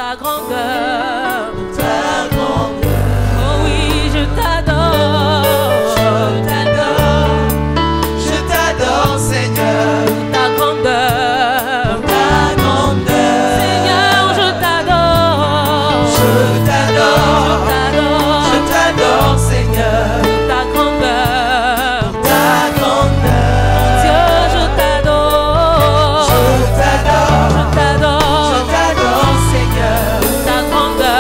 ta grandeur, ta grandeur. oh oui, je t'adore, Je t'adore, Seigneur. ta grandeur, Ta grandeur. Seigneur, je t'adore, Je t'adore. Je t'adore, Seigneur. ta grandeur, Ta grandeur. Dieu, je t'adore, Je t'adore. je t'adore, Je t'adore, Seigneur. ta grandeur.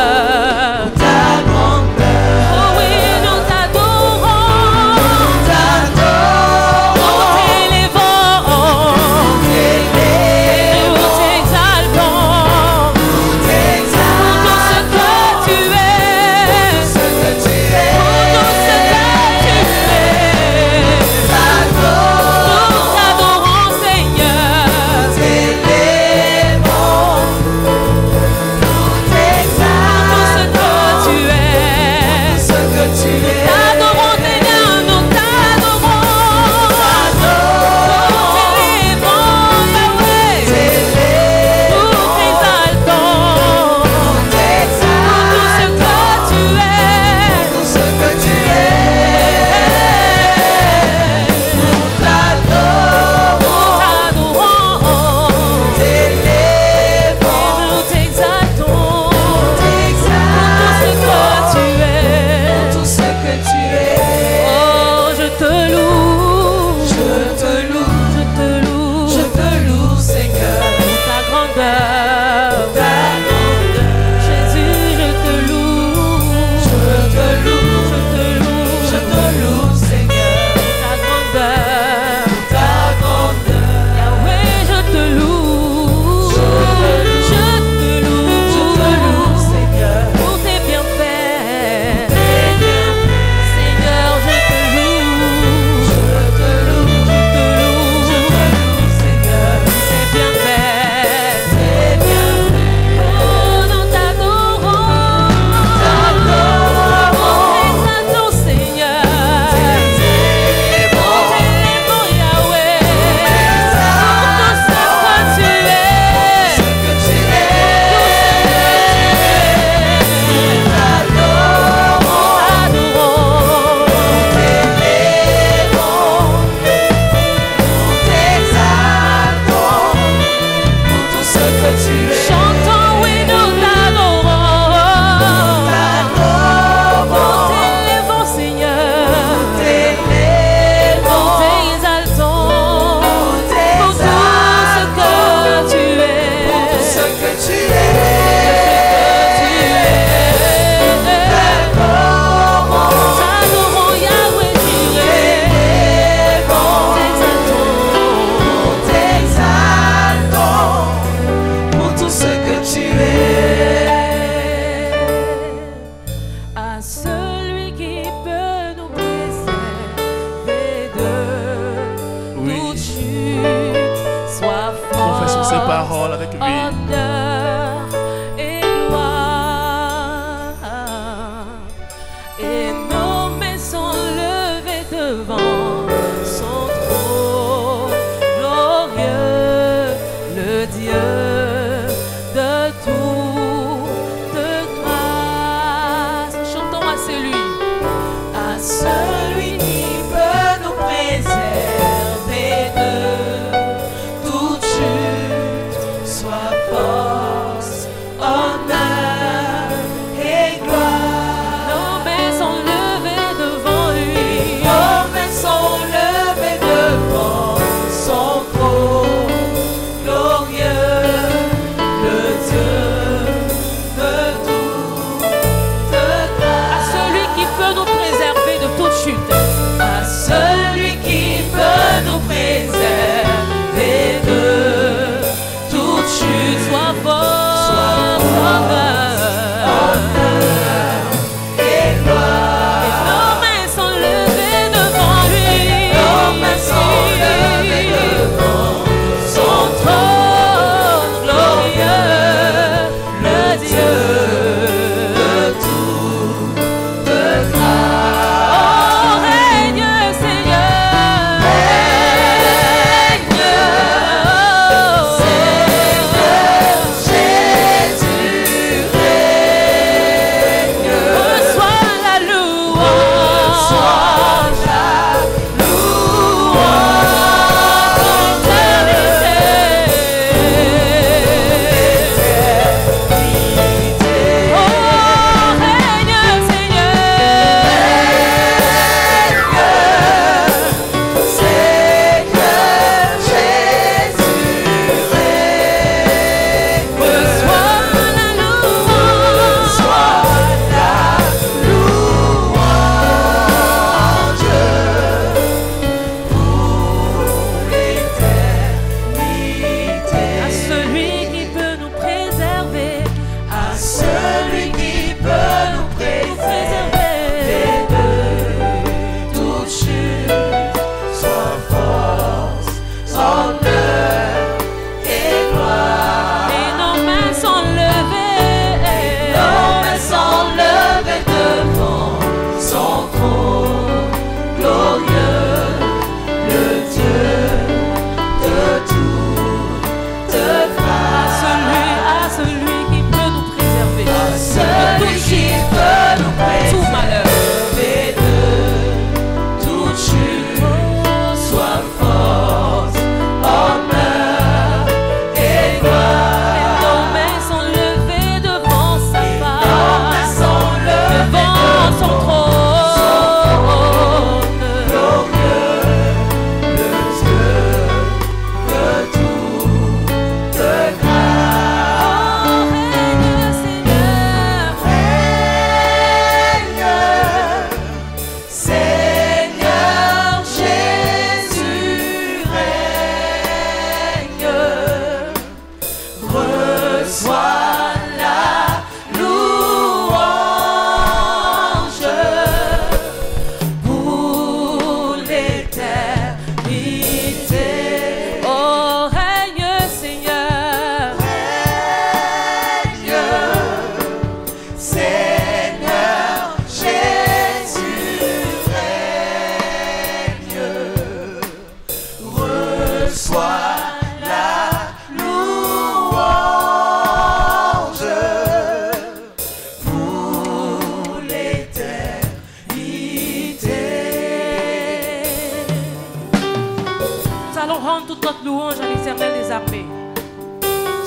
notre louange à l'Éternel des armées.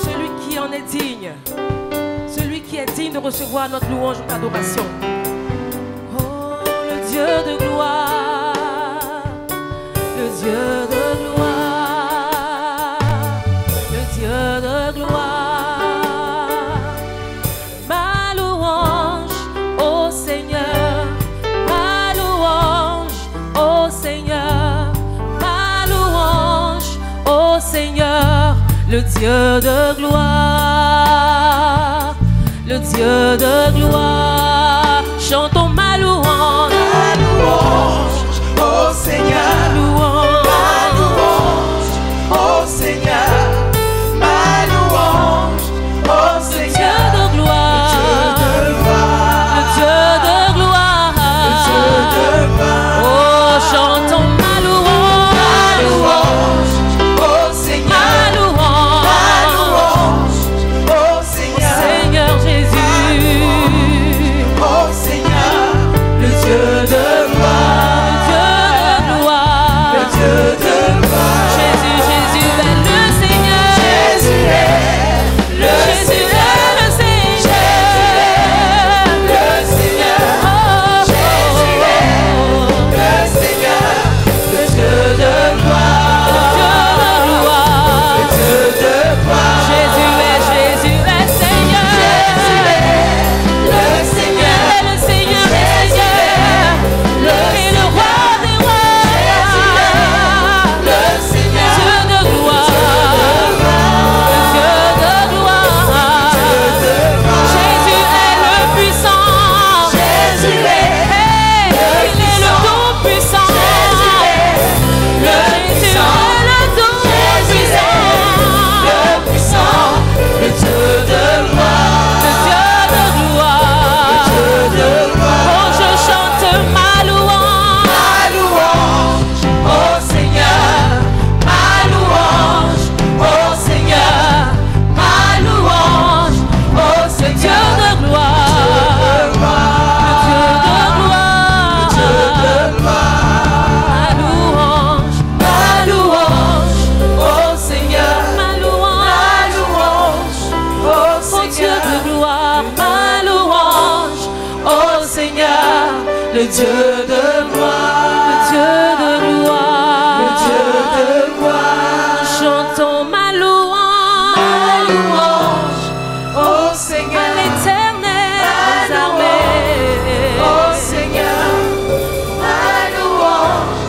Celui qui en est digne. Celui qui est digne de recevoir notre louange, notre adoration. Oh, le Dieu de gloire. Le Dieu de gloire. Le Dieu de gloire. Ma louange, ô Seigneur. Ma louange, ô Seigneur. Ma louange, ô Seigneur. Le Dieu de gloire, le Dieu de gloire, chantons ma louange, ô Seigneur, ma louange, ô Seigneur, ma louange, ô Seigneur, Dieu de gloire, le Dieu de gloire, oh chantons ma louange, ô Seigneur, Seigneur Jésus, ô Seigneur, le Dieu de gloire, le Dieu de gloire, Jésus, Jésus est le Seigneur, Jésus est le Seigneur, Jésus est le Seigneur, le Dieu de gloire, le Dieu de gloire, Jésus est Seigneur, le Seigneur, le Seigneur, et le roi des rois, le Seigneur, Dieu de gloire, le Dieu de gloire, Jésus est le puissant, Jésus est il est le tout-puissant, Jésus est le tout-puissant, le puissant, le Dieu de gloire, le Dieu de gloire, oh je chante ma louange, ô Seigneur, ma louange, ô Seigneur, ma louange, ô Dieu Seigneur, de gloire, Dieu de gloire, ma louange, ô Seigneur, ma louange, ô oh Dieu de gloire, ma louange, oh Seigneur, le Dieu de gloire, le Dieu de gloire, le Dieu de gloire, chantons ma louange, ô à Seigneur, l'Éternel des armées, ô Seigneur, ma louange,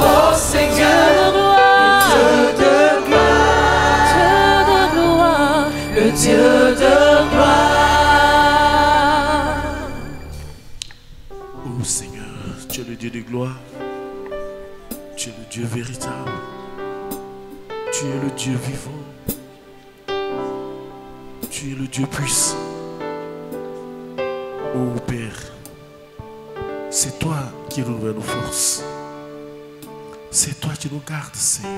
ô Seigneur, Dieu de gloire, Dieu de gloire, le Dieu de gloire. Oh Seigneur, tu es le Dieu de gloire. Tu es le Dieu véritable. Tu es le Dieu vivant. Tu es le Dieu puissant. Oh Père, c'est toi qui renouvelle nos forces. C'est toi qui nous gardes, Seigneur.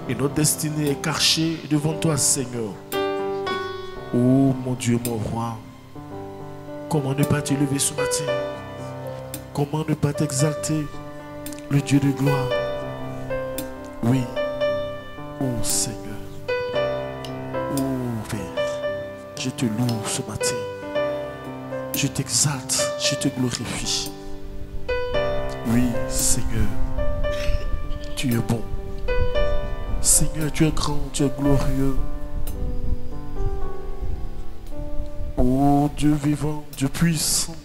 Et notre destinée est cachée devant toi, Seigneur. Oh mon Dieu, mon roi. Comment ne pas t'élever ce matin? Comment ne pas t'exalter, le Dieu de gloire? Oui, oh Seigneur, oh Père, je te loue ce matin. Je t'exalte, je te glorifie. Oui, Seigneur, tu es bon. Seigneur, tu es grand, tu es glorieux. Oh Dieu vivant, Dieu puissant,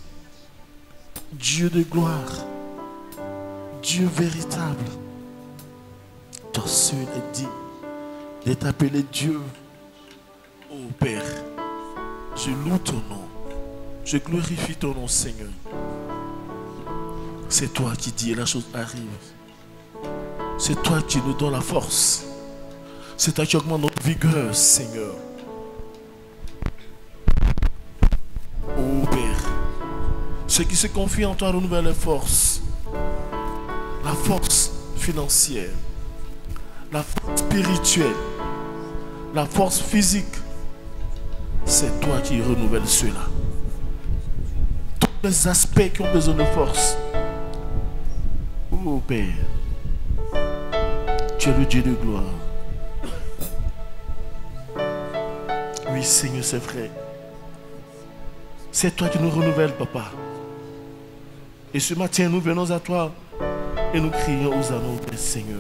Dieu de gloire, Dieu véritable. Toi seul est digne d'être appelé Dieu. Oh Père, je loue ton nom, je glorifie ton nom, Seigneur. C'est toi qui dis et la chose arrive. C'est toi qui nous donne la force. C'est toi qui augmente notre vigueur, Seigneur. Oh Père, ceux qui se confient en toi renouvellent les forces. La force financière, la force spirituelle, la force physique. C'est toi qui renouvelles cela. Tous les aspects qui ont besoin de force. Oh Père, tu tu es le Dieu de gloire. Oui, Seigneur, c'est vrai. C'est toi qui nous renouvelles, Papa. Et ce matin, nous venons à toi et nous crions aux anneaux, Père Seigneur.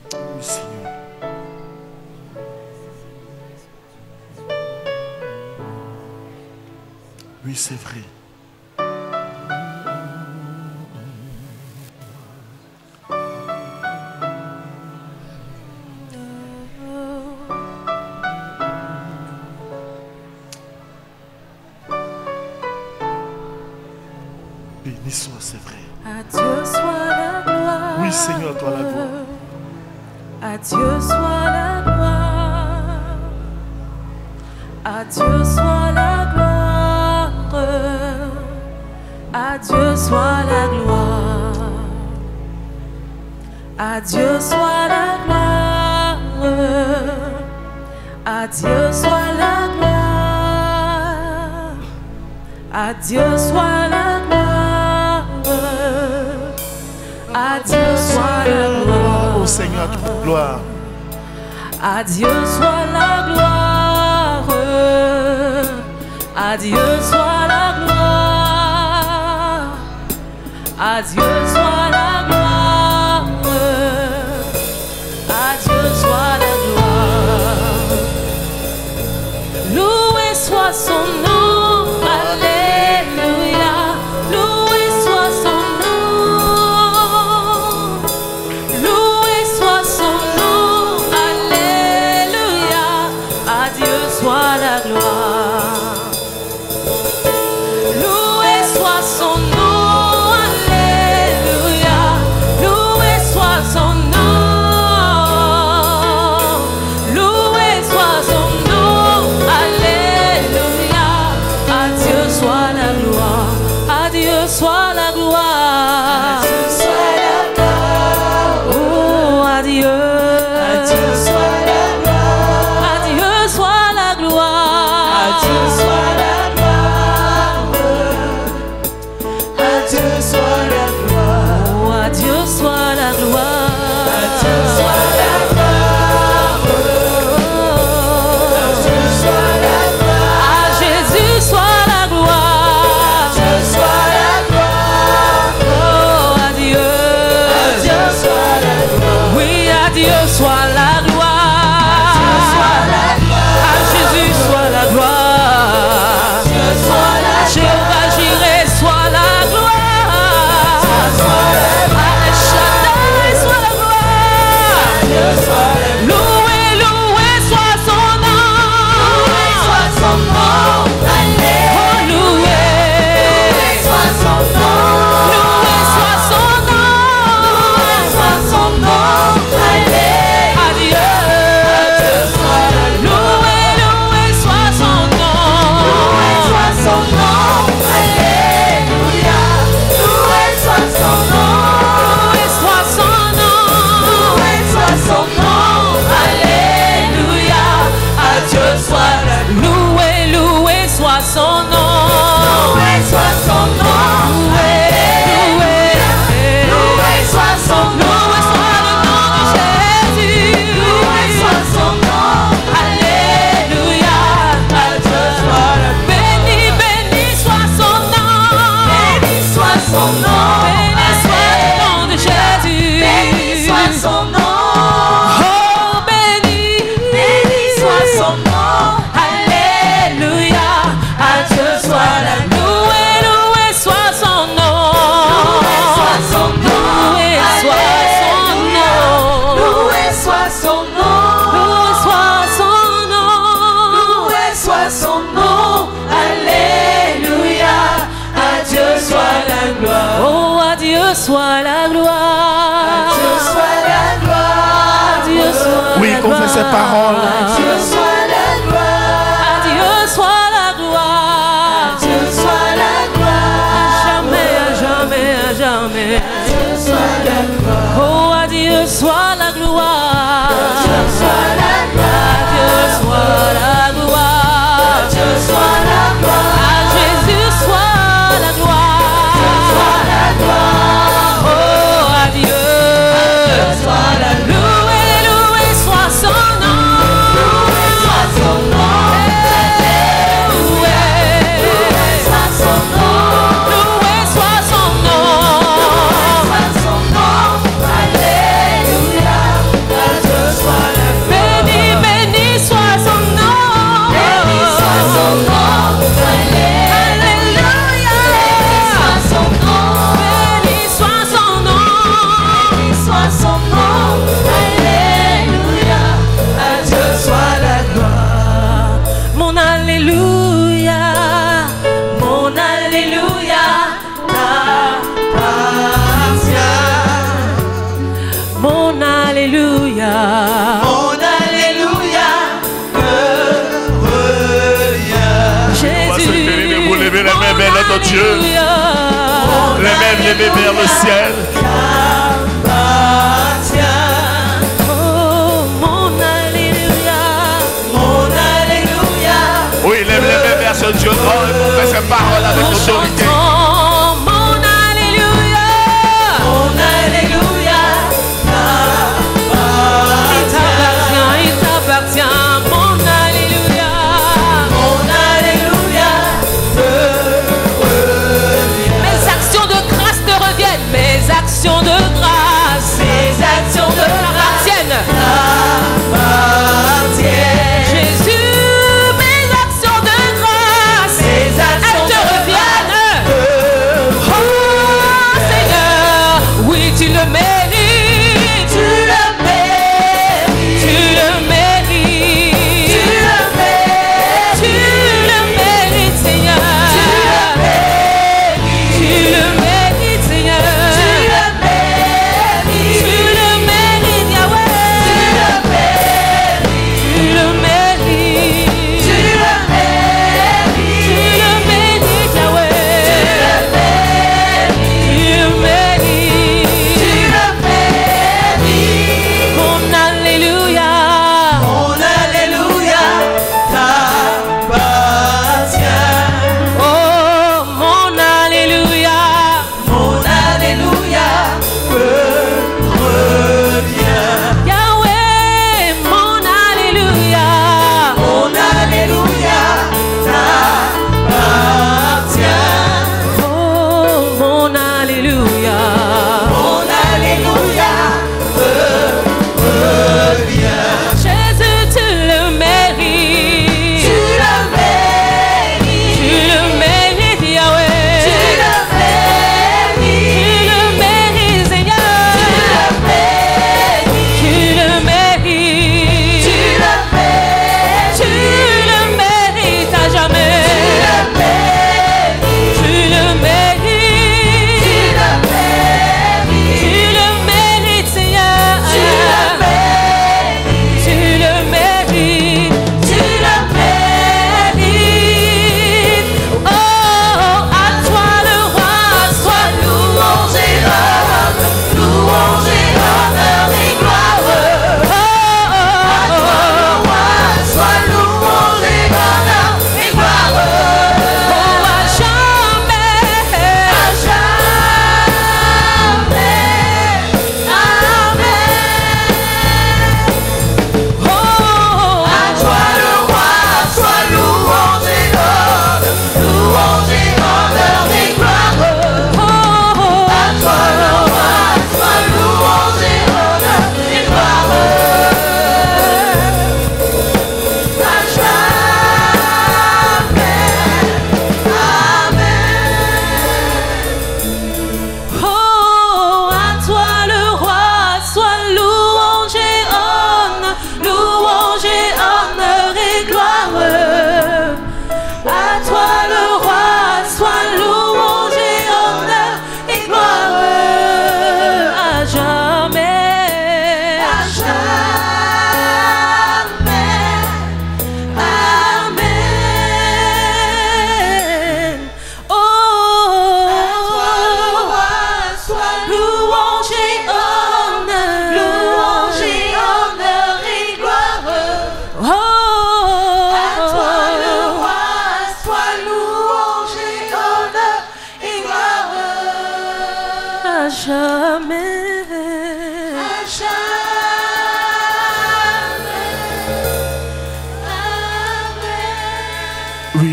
Oui, Seigneur. Oui, c'est vrai. Béni soit, c'est vrai. À Dieu soit la gloire. Oui, Seigneur, à toi la gloire. À Dieu soit la gloire. À Dieu soit la gloire. À Dieu soit la gloire. À Dieu soit la gloire. À Dieu soit la gloire. À Dieu soit la gloire. À Dieu soit la gloire. Oh Seigneur, à toi la gloire. À Dieu soit la gloire. À Dieu soit la gloire. À Dieu soit la gloire. À Dieu soit la gloire. Loué soit son nom. Alléluia. Loué soit son nom. Loué soit son nom. Alléluia. À Dieu soit la gloire. Loué soit son nom. Alléluia. Loué soit son nom. Loué soit son nom. Alléluia. À Dieu soit la gloire. À Dieu soit la gloire. Oh, à Dieu. À Dieu soit la gloire. À Dieu soit la gloire. À Dieu soit la gloire. À Dieu soit la gloire. Oh, à Dieu soit la gloire. À Dieu soit la gloire. À Dieu soit la gloire. À Jésus soit la gloire. À Dieu soit la gloire. Oh, à Dieu. À Dieu soit la gloire. Oui, à Dieu soit la gloire. À Dieu soit la gloire. À Jésus soit la gloire. À Dieu soit la gloire. Jéhovah Jireh soit la gloire. À Dieu soit la gloire. À El-Shaddai soit la gloire. À Dieu soit la gloire. Loué, loué soit son nom. Loué soit son nom. Alléluia. Oh, loué. Loué soit son nom. Loué soit son nom. Loué soit son nom. Alléluia. À Dieu. À Dieu soit la gloire. Loué, loué soit son nom. Loué soit son nom. Alléluia. Loué soit son nom. Loué soit son nom. Loué soit son nom. Alléluia. À Dieu soit la loué, loué soit son nom. Loué soit son nom. Loué, loué, loué soit son nom. Loué soit le nom de Jésus. Loué soit son nom. Alléluia. À Dieu soit la béni, béni soit son nom. Béni soit son nom. Béni soit le nom de Jésus. Béni soit son nom. Oh, béni, béni soit son nom. Alléluia. À Dieu soit la loué, loué soit son nom. Loué soit son nom. Loué soit son nom. Loué soit son nom. Loué soit son nom. Loué soit son nom. Alléluia. À Dieu soit la gloire. Oh, à Dieu soit la gloire. À Dieu soit la gloire. À Dieu soit Oui, la confesse ces paroles. À Dieu soit la gloire. À Dieu soit la gloire. À Dieu soit la gloire. À jamais, à jamais, à jamais. À Dieu soit la gloire. Oh, à Dieu soit la gloire. À Dieu soit la gloire. À Dieu soit la gloire. À Dieu soit la gloire. À Jésus soit la gloire. À notre Dieu. Les mains levées vers le ciel. Oui, lève les mains vers ce Dieu grand et confesse ses paroles avec autorité.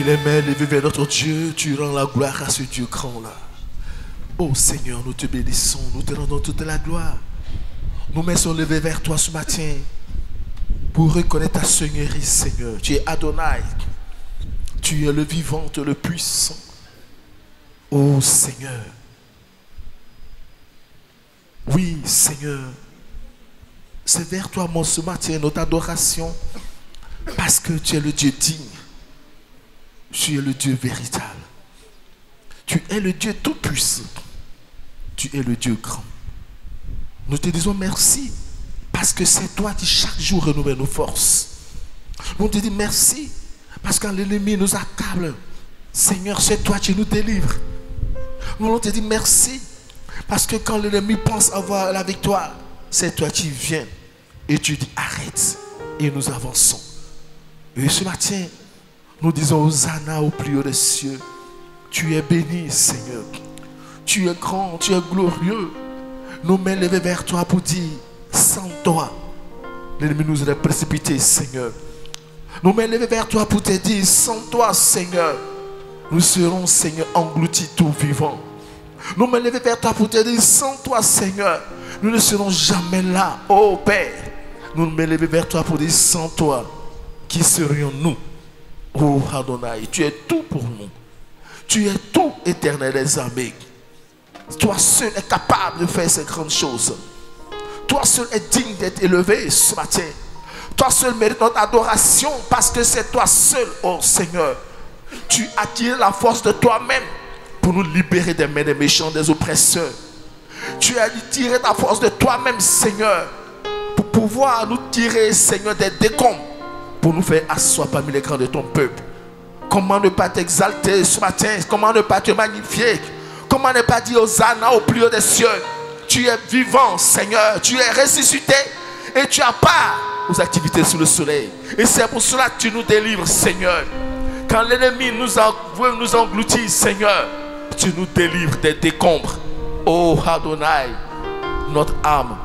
Les mains levées vers notre Dieu, tu rends la gloire à ce Dieu grand-là. Oh Seigneur, nous te bénissons, nous te rendons toute la gloire. Nous mains sont levées vers toi ce matin pour reconnaître ta seigneurie, Seigneur. Tu es Adonai, tu es le vivant, le puissant. Oh Seigneur. Oui, Seigneur. C'est vers toi, mon ce matin, notre adoration, parce que tu es le Dieu digne. Tu es le Dieu véritable. Tu es le Dieu tout-puissant. Tu es le Dieu grand. Nous te disons merci parce que c'est toi qui chaque jour renouvelle nos forces. Nous te disons merci parce que quand l'ennemi nous accable, Seigneur, c'est toi qui nous délivres. Nous voulons te dire merci. Parce que quand l'ennemi pense avoir la victoire, c'est toi qui viens et tu dis arrête. Et nous avançons. Et ce matin, nous disons Hosanna au plus haut des cieux. Tu es béni, Seigneur. Tu es grand, tu es glorieux. Nos mains levées vers toi pour dire, sans toi, l'ennemi nous aurait précipités, Seigneur. Nos mains levées vers toi pour te dire, sans toi, Seigneur, nous serons, Seigneur, engloutis tout vivant. Nos mains levées vers toi pour te dire, sans toi, Seigneur, nous ne serons jamais là, oh Père. Nous nous levons vers toi pour dire, sans toi, qui serions-nous? Oh Adonai, tu es tout pour nous. Tu es tout, éternel des armées. Toi seul est capable de faire ces grandes choses. Toi seul est digne d'être élevé ce matin. Toi seul mérite notre adoration parce que c'est toi seul, oh Seigneur. Tu as tiré la force de toi-même pour nous libérer des mains des méchants, des oppresseurs. Tu as tiré ta force de toi-même, Seigneur, pour pouvoir nous tirer, Seigneur, des décombres, pour nous faire asseoir parmi les grands de ton peuple. Comment ne pas t'exalter ce matin? Comment ne pas te magnifier? Comment ne pas dire Hosanna au plus haut des cieux? Tu es vivant, Seigneur. Tu es ressuscité et tu as part aux activités sous le soleil. Et c'est pour cela que tu nous délivres, Seigneur. Quand l'ennemi veut nous engloutir, Seigneur, tu nous délivres des décombres. Oh Adonai, notre âme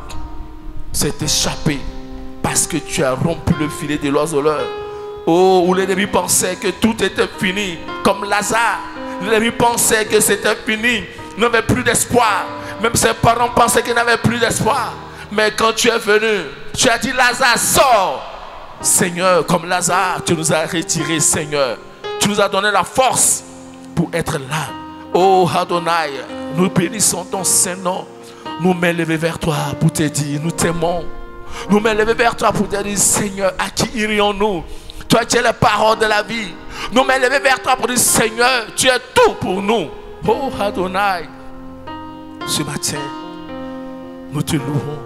s'est échappée parce que tu as rompu le filet de l'oiseleur. Oh, où l'ennemi pensait que tout était fini, comme Lazare. L'ennemi pensait que c'était fini, il n'avait plus d'espoir. Même ses parents pensaient qu'il n'avait plus d'espoir. Mais quand tu es venu, tu as dit Lazare, sors. Seigneur, comme Lazare, tu nous as retirés, Seigneur. Tu nous as donné la force pour être là. Oh Adonai, nous bénissons ton Saint-Nom. Nous mains levées vers toi pour te dire, nous t'aimons. Nous mains levées vers toi pour te dire, Seigneur, à qui irions-nous? Toi, tu es la parole de la vie. Nous mains levées vers toi pour dire, Seigneur, tu es tout pour nous. Oh Adonai, ce matin, nous te louons,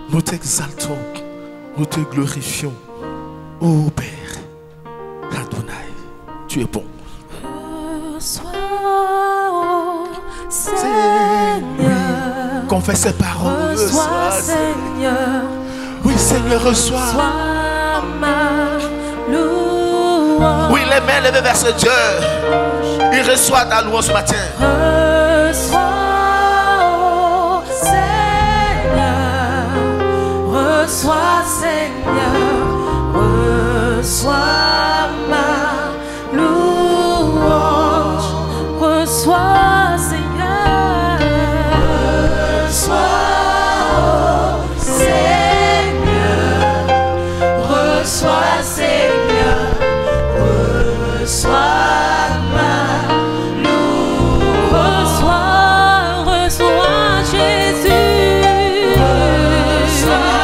nous t'exaltons, nous te glorifions. Oh Père, Adonai, tu es bon. Reçois, oh Seigneur. Oui, confesse ces paroles. Reçois, Seigneur. Oui, Seigneur, reçois. Reçois ma louange. Oui, les mains levées vers ce Dieu. Il reçoit ta louange ce matin. Reçois, oh Seigneur. Reçois, Seigneur. Reçois ma louange. Reçois, Seigneur. Reçois, oh Seigneur. Reçois, Seigneur. Reçois ma louange. Reçois Jésus. Reçois,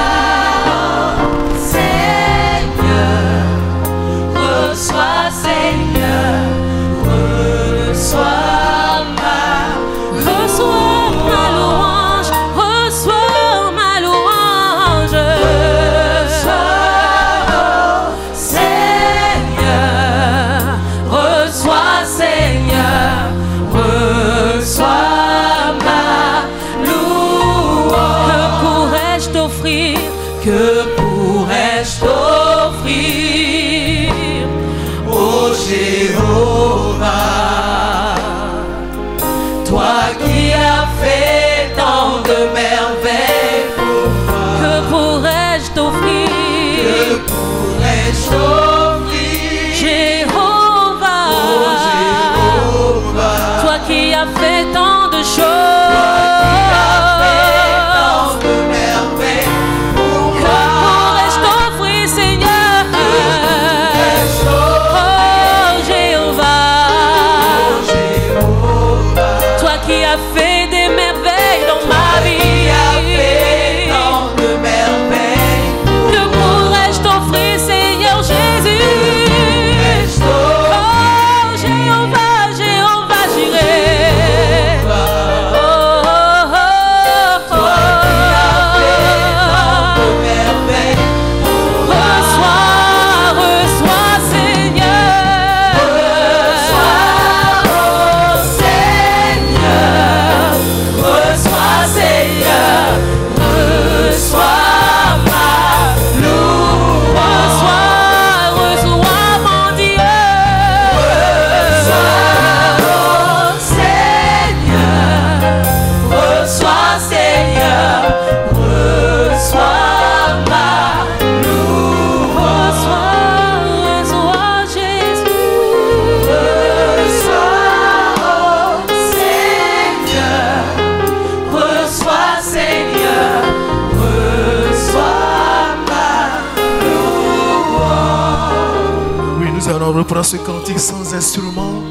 Nous allons reprendre ce cantique sans instrument.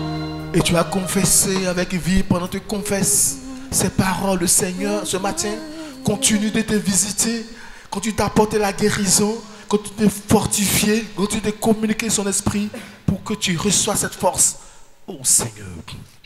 Et tu as confessé avec vie pendant que tu confesses ces paroles. Le Seigneur, ce matin, continue de te visiter. Continue d'apporter la guérison. Continue de fortifier. Continue de communiquer son esprit pour que tu reçois cette force. Oh Seigneur.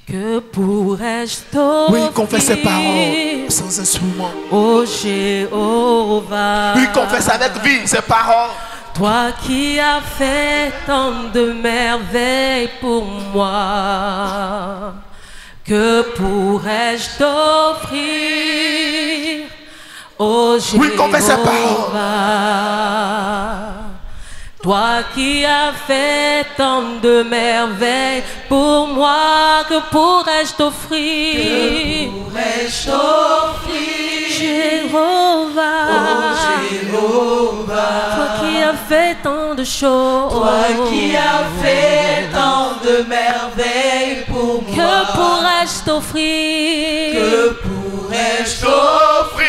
Que pourrais-je t'offrir? Oui, confesse ces paroles sans instrument. Oh Jéhovah. Oui, confesse avec vie ces paroles. Toi qui as fait tant de merveilles pour moi, que pourrais-je t'offrir? Oh Jéhovah. Oui, confesse ces paroles. Toi qui as fait tant de merveilles pour moi, que pourrais-je t'offrir? Que pourrais-je t'offrir? Jéhovah. Oh Jéhovah. Toi qui as fait tant de choses. Toi qui as fait tant de merveilles pour moi. Que pourrais-je t'offrir? Que pourrais-je t'offrir?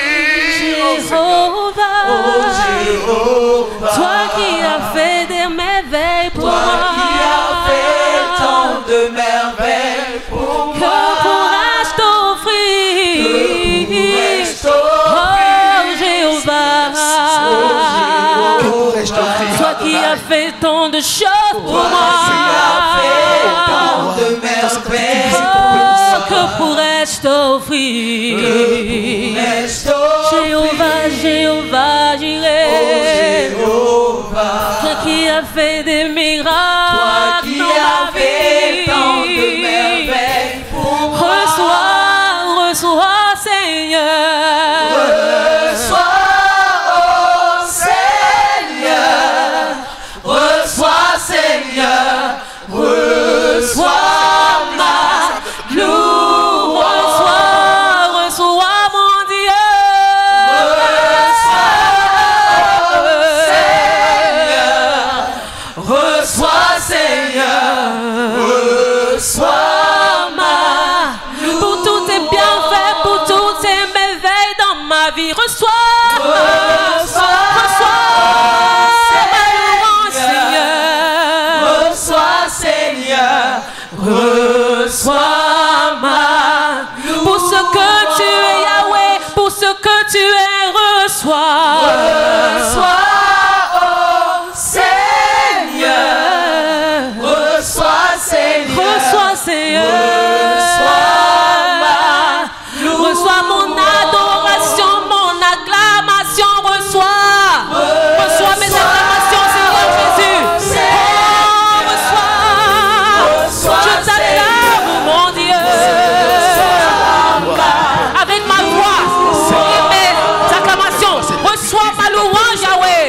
Jéhovah. Oh Jéhovah. Toi qui as fait des merveilles pour Toi moi. qui as fait tant de merveilles pour Que moi. pourrais-je t'offrir? Que pourrais-je Oh t'offrir? Jéhovah. Que pourrais-je t'offrir? Toi qui as fait tant de choses pour Toi moi. qui as fait tant de merveilles Oh, que pourrais-je t'offrir? pourrais-je t'offrir? Jéhovah, Jéhovah, j'irai. Jéhovah. Toi qui as fait des Toi miracles qui dans as ma fait tant de vie. merveilles pour moi. Reçois, reçois, Seigneur. Reçois, oh Seigneur. Reçois, Seigneur. Reçois ma louange. Reçois, reçois, mon Dieu. Reçois, Seigneur. Reçois ma Pour tous tes bienfaits, pour toutes tes merveilles dans ma vie, reçois, reçois ma louange, Seigneur. Reçois, Seigneur. Reçois ma louange. Pour ce que tu es, Yahweh, pour ce que tu es, reçois. Reçois, oh Seigneur. Reçois, Seigneur. Reçois, Seigneur. Reçois mon adoration, mon acclamation. Reçois mes acclamations, Seigneur Jésus. Oh, reçois. Je t'acclame, mon Dieu. Avec ma voix et mes acclamations. Reçois ma louange, Yahweh.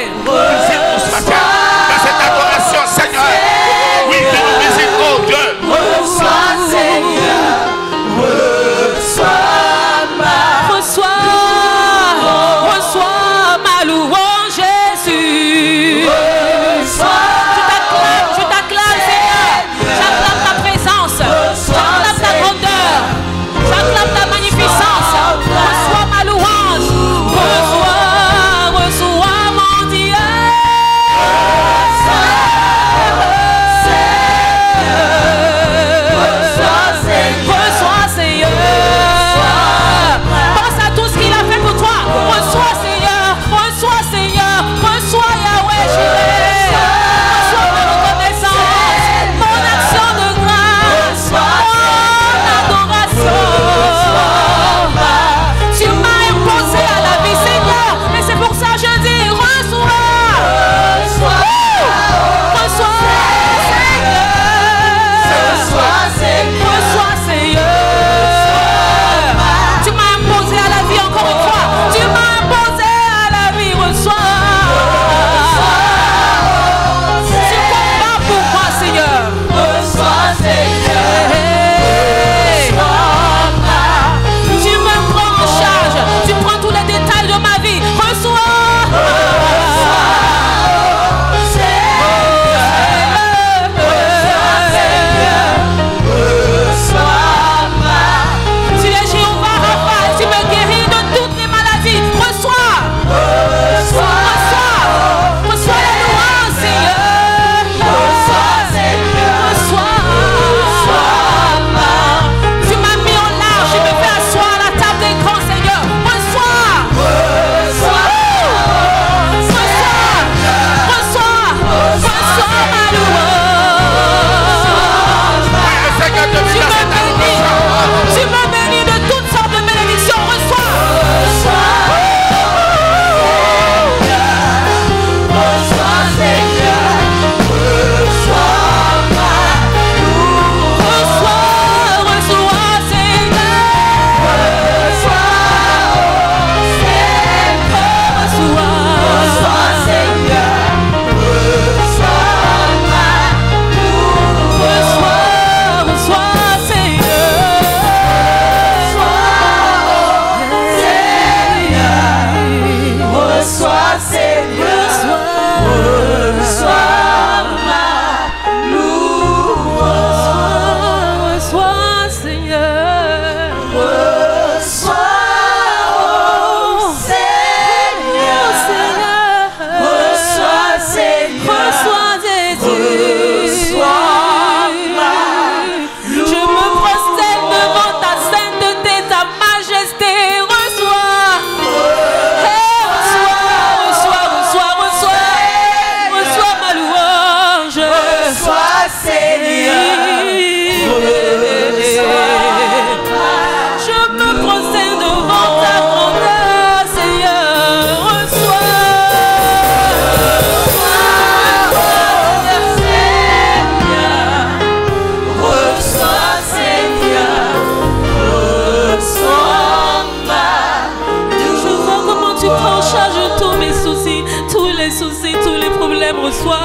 l'aime, reçois.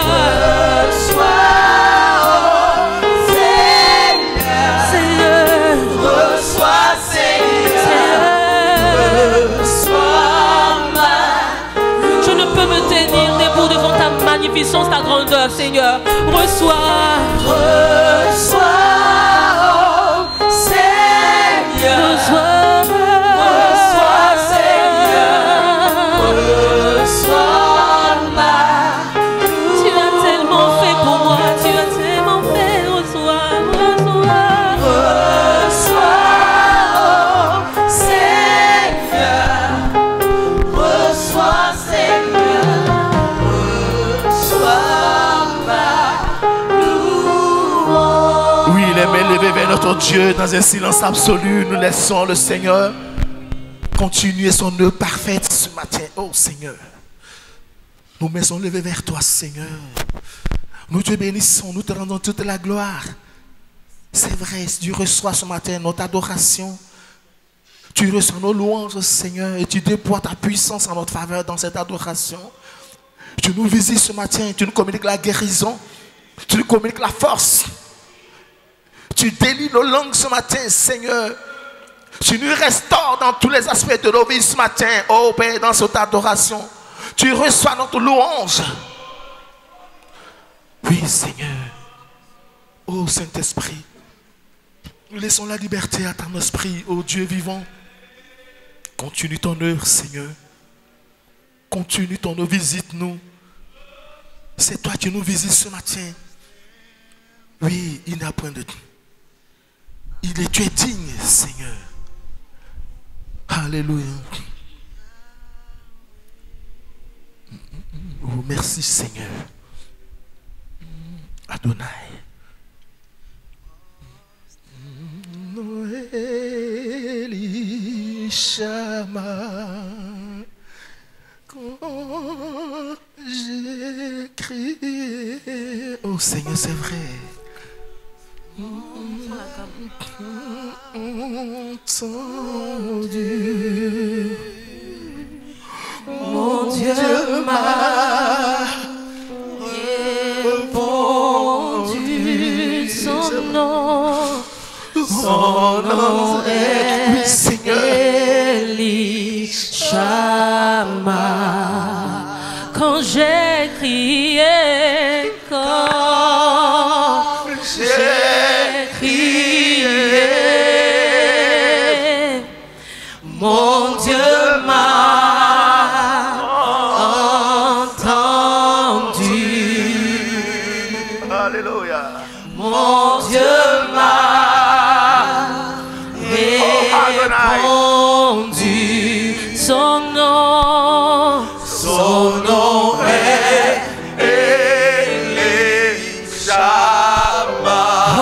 Reçois, oh Seigneur. Reçois, Seigneur. Reçois. Je ne peux me tenir debout devant ta magnificence, ta grandeur, Seigneur. Reçois. Reçois, oh Seigneur. Reçois. Élevé vers notre Dieu dans un silence absolu, nous laissons le Seigneur continuer son œuvre parfaite ce matin. Oh Seigneur, nous mettons levé vers toi, Seigneur. Nous te bénissons, nous te rendons toute la gloire. C'est vrai, tu reçois ce matin notre adoration. Tu reçois nos louanges, Seigneur, et tu déploies ta puissance en notre faveur dans cette adoration. Tu nous visites ce matin, tu nous communiques la guérison, tu nous communiques la force. Tu délies nos langues ce matin, Seigneur. Tu nous restaures dans tous les aspects de nos vies ce matin, oh Père, dans cette adoration. Tu reçois notre louange. Oui, Seigneur. Oh Saint-Esprit, nous laissons la liberté à ton esprit, oh Dieu vivant. Continue ton œuvre, Seigneur. Continue ton œuvre, visite-nous. C'est toi qui nous visites ce matin. Oui, il n'y a point de tout. Tu es digne, Seigneur. Alléluia. Oh, merci, Seigneur. Adonai. Noël, Shama. Quand j'ai crié. Oh, Seigneur, c'est vrai. Entendu, mon Dieu m'a répondu. Son nom est Elishama. Quand j'ai crié, quand j'ai crié, mon Dieu m'a entendu. Alléluia. Mon Dieu m'a répondu. son nom est Elishama. Oh,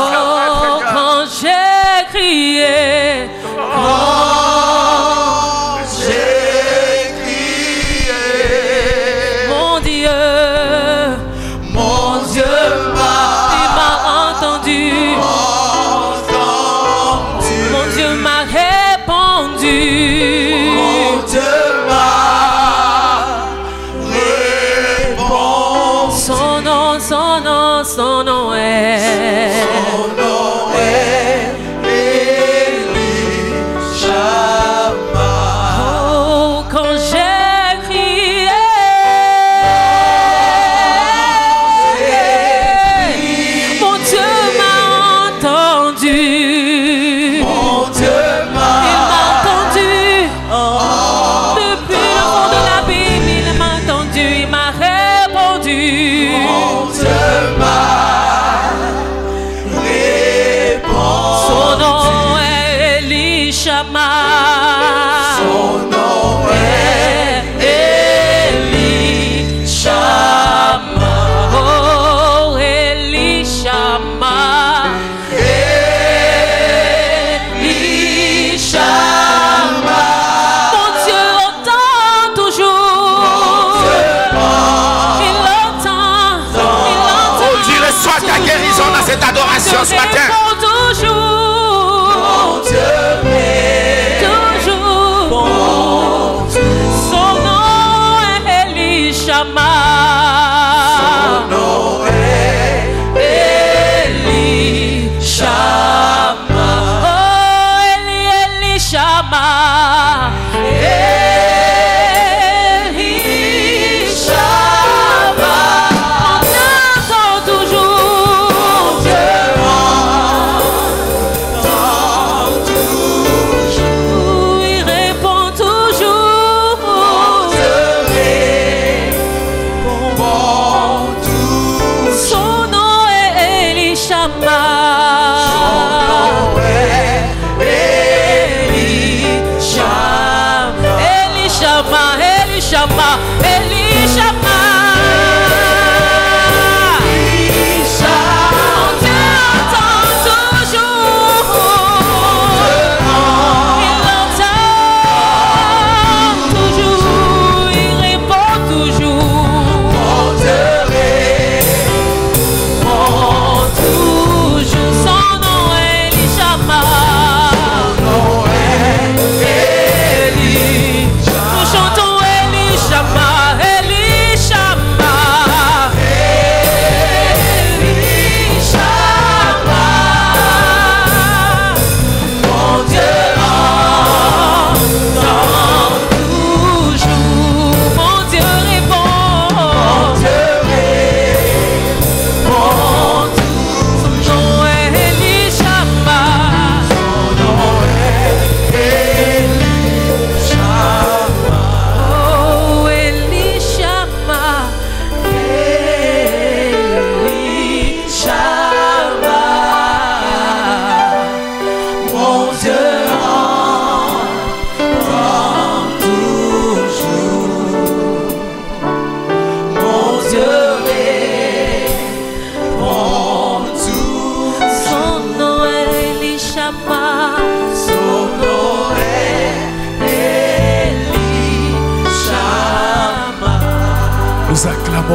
quand j'ai crié, mon Dieu m'a entendu. Mon Dieu m'a répondu. Mon Dieu m'a répondu. Son nom est Elishama. Oh, quand j'ai crié, mon Dieu m'a entendu. Mon Dieu Il m'a entendu. Depuis le fond de l'abîme, il m'a entendu. Il m'a répondu. Mon Dieu m'a répondu. Son nom est Elishama. Son nom est Elishama. Oh, Elishama. Elishama. Mon Dieu entend toujours. Il entend. Oh Dieu, reçois ta guérison dans cette adoration ce matin. Répond toujours. Mon Dieu Toujours. Son nom est Elishama.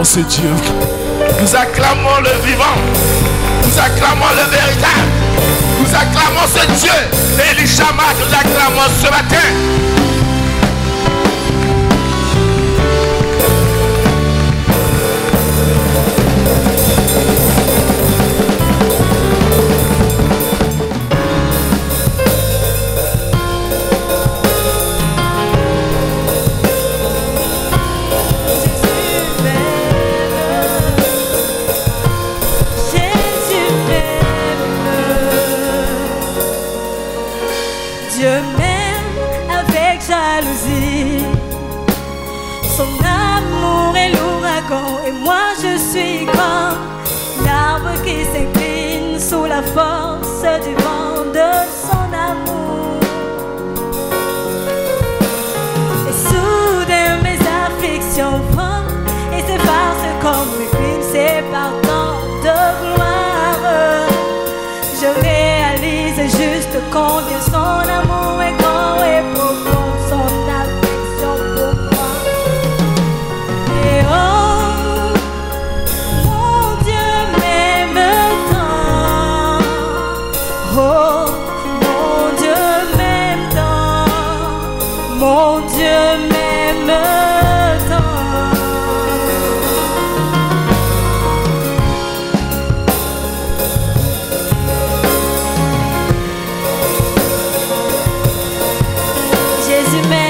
acclamons ce Dieu. Nous acclamons le vivant. Nous acclamons le véritable. Nous acclamons ce Dieu. Elishama, nous acclamons ce matin. Dieu m'aime avec jalousie. Son amour est l'ouragan et moi je suis comme l'arbre qui s'incline sous la force du vent de son amour. Et soudain mes afflictions vont et s'effacent comme mes crimes s'épartant de gloire. Je réalise juste combien son amour est grand et profond, son affection pour moi. Et oh, mon Dieu m'aime tant. Oh, mon Dieu m'aime tant. Mon Dieu m'aime tant. Jésus m'aime.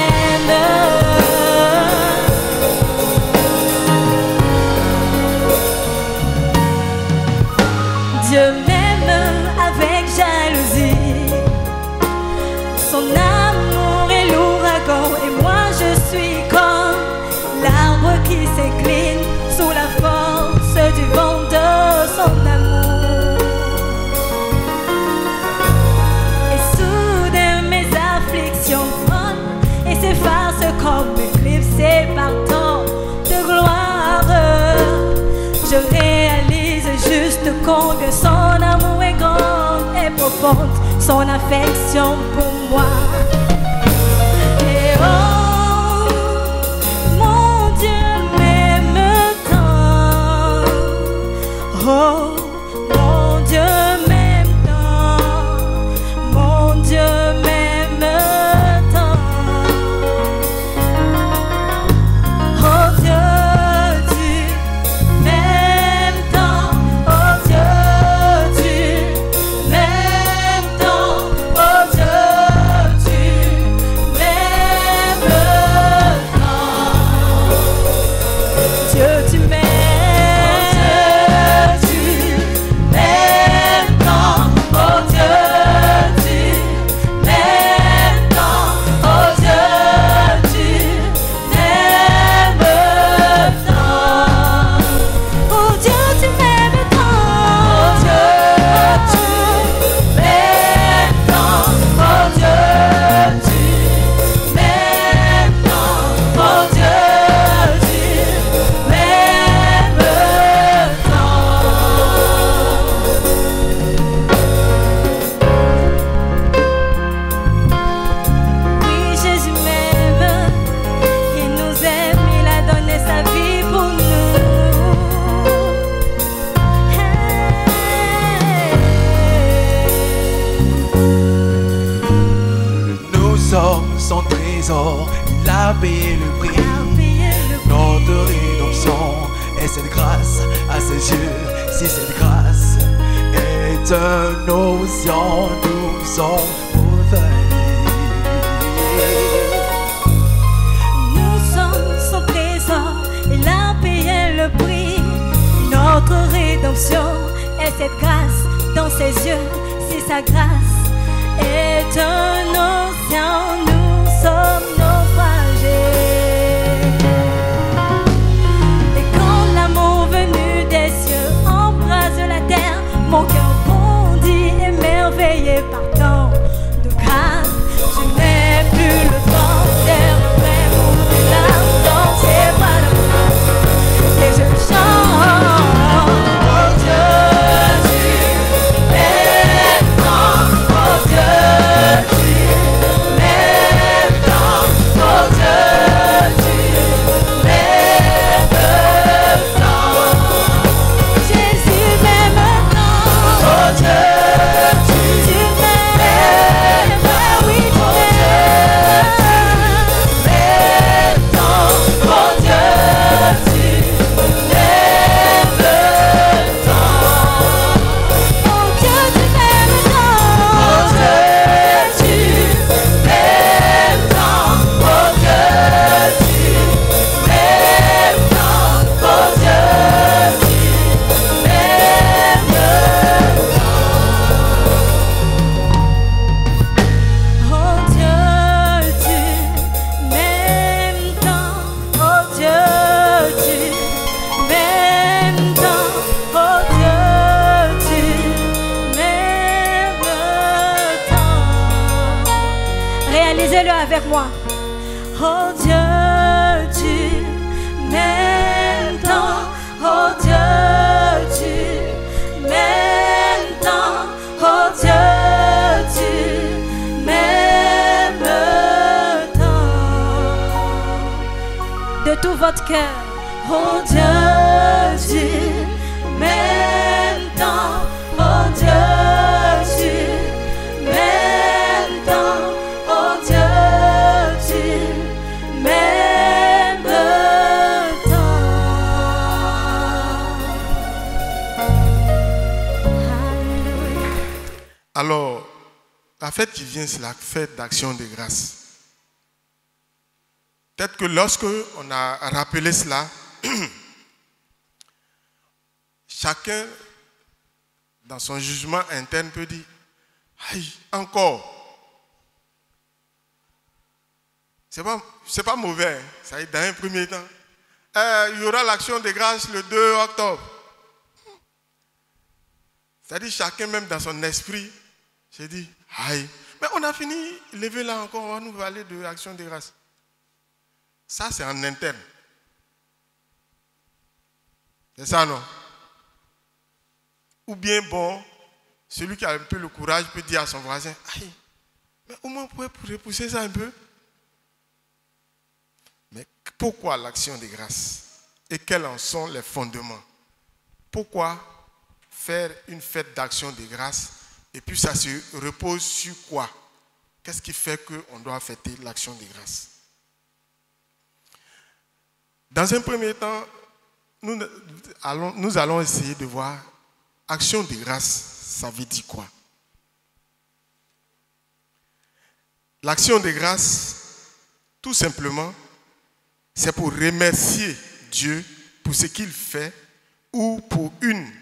Dieu m'aime avec jalousie. Son amour est l'ouragan et moi je suis comme l'arbre qui s'incline sous la force du vent de son amour. Et soudain mes afflictions et s'efface comme une cliff s'épartant de gloire. Je réalise juste combien son amour est grand et profond, son affection pour moi. Et oh, mon Dieu m'aime tant. Oh, mon Dieu m'aime tant. Mon Dieu m'aime tant. Oh Dieu, tu m'aimes tant. Oh Dieu, tu m'aimes tant. Oh Dieu, tu m'aimes tant. Dieu, tu m'aimes. Dieu, tu m'aimes tant. Oh Dieu, tu m'aimes tant. Oh Dieu, tu m'aimes tant. Oh Dieu, tu m'aimes tant. Oh Dieu, tu m'aimes tant. Oh Dieu, tu m'aimes tant. Oui, Jésus m'aime, il nous aime, il a donné sa vie pour nous. Nous sommes son trésor, il a payé le prix. Notre rédemption et cette grâce à ses yeux. Si cette grâce est un océan, nous sommes revenus. Nous sommes son trésor, il a payé le prix. Notre rédemption est cette grâce dans ses yeux. Si sa grâce est un océan, nous sommes naufragés. Et quand l'amour venu des cieux embrase la terre, mon cœur bondit émerveillé par tant de grâce. Je n'ai plus le temps d'errer pour des larmes dans ses bras d'amour. Et je chante. Oh Dieu, tu m'aimes tant. Oh Dieu, tu avec moi. Oh Dieu, tu m'aimes tant. Oh Dieu, tu m'aimes tant. Oh Dieu, tu m'aimes tant. De tout votre cœur. Oh Dieu, tu m'aimes tant. Oh Dieu, tu m'aimes tant. Oh Dieu, tu m'aimes tant. Alléluia. Alors, la fête qui vient, c'est la fête d'action de grâce. Peut-être que lorsque on a rappelé cela, chacun, dans son jugement interne, peut dire, aïe, encore. C'est pas mauvais, hein. Ça y est, dans un premier temps. Il y aura l'action de grâce le 2 octobre. C'est-à-dire, chacun, même dans son esprit, s'est dit, aïe, mais on a fini, lever là encore, on va nous parler de l'action de grâce. Ça, c'est en interne. C'est ça, non? Ou bien, bon, celui qui a un peu le courage peut dire à son voisin, aïe, mais au moins on pourrait repousser ça un peu. Mais pourquoi l'action de grâce? Et quels en sont les fondements? Pourquoi faire une fête d'action de grâce? Et puis ça se repose sur quoi? Qu'est-ce qui fait qu'on doit fêter l'action de grâce? Dans un premier temps, nous allons essayer de voir action de grâce, ça veut dire quoi? L'action de grâce, tout simplement, c'est pour remercier Dieu pour ce qu'il fait ou pour une